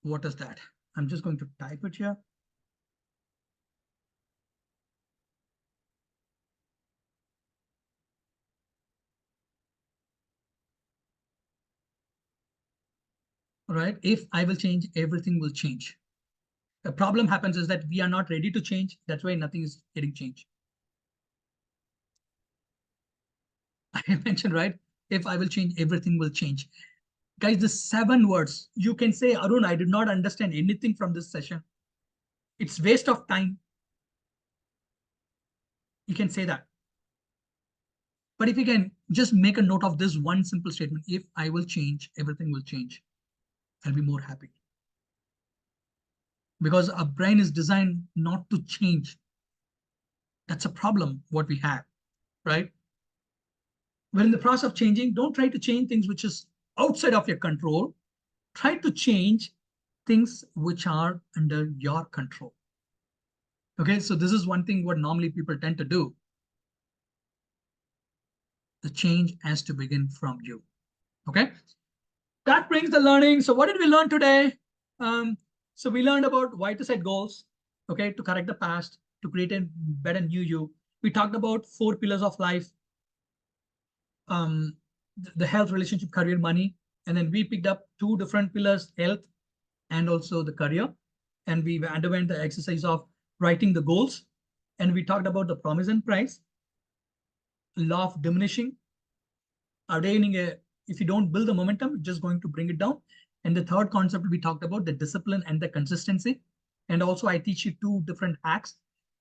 Speaker 1: What is that? I'm just going to type it here. Right? If I will change, everything will change. The problem happens is that we are not ready to change. That's why nothing is getting changed. I mentioned, right? If I will change, everything will change. Guys, the 7 words, you can say, Arun, I did not understand anything from this session. It's waste of time. You can say that. But if you can just make a note of this one simple statement, if I will change, everything will change. I'll be more happy. Because our brain is designed not to change. That's a problem, what we have, right? When in the process of changing, don't try to change things which is outside of your control. Try to change things which are under your control. Okay, so this is one thing what normally people tend to do. The change has to begin from you. Okay, that brings the learning. So what did we learn today? So we learned about why to set goals, okay, to correct the past, to create a better new you. We talked about 4 pillars of life, the health, relationship, career, money. And then we picked up 2 different pillars, health and also the career. And we underwent the exercise of writing the goals. And we talked about the promise and price, law of diminishing. If you don't build the momentum, it's just going to bring it down. And the third concept we talked about, the discipline and the consistency. And also I teach you 2 different hacks,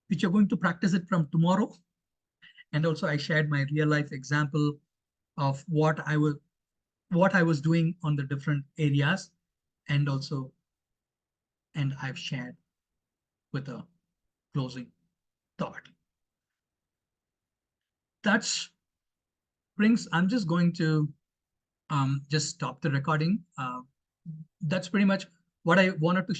Speaker 1: which you're going to practice it from tomorrow. And also I shared my real life example of what I was doing on the different areas. And I've shared with a closing thought. I'm just going to just stop the recording. That's pretty much what I wanted to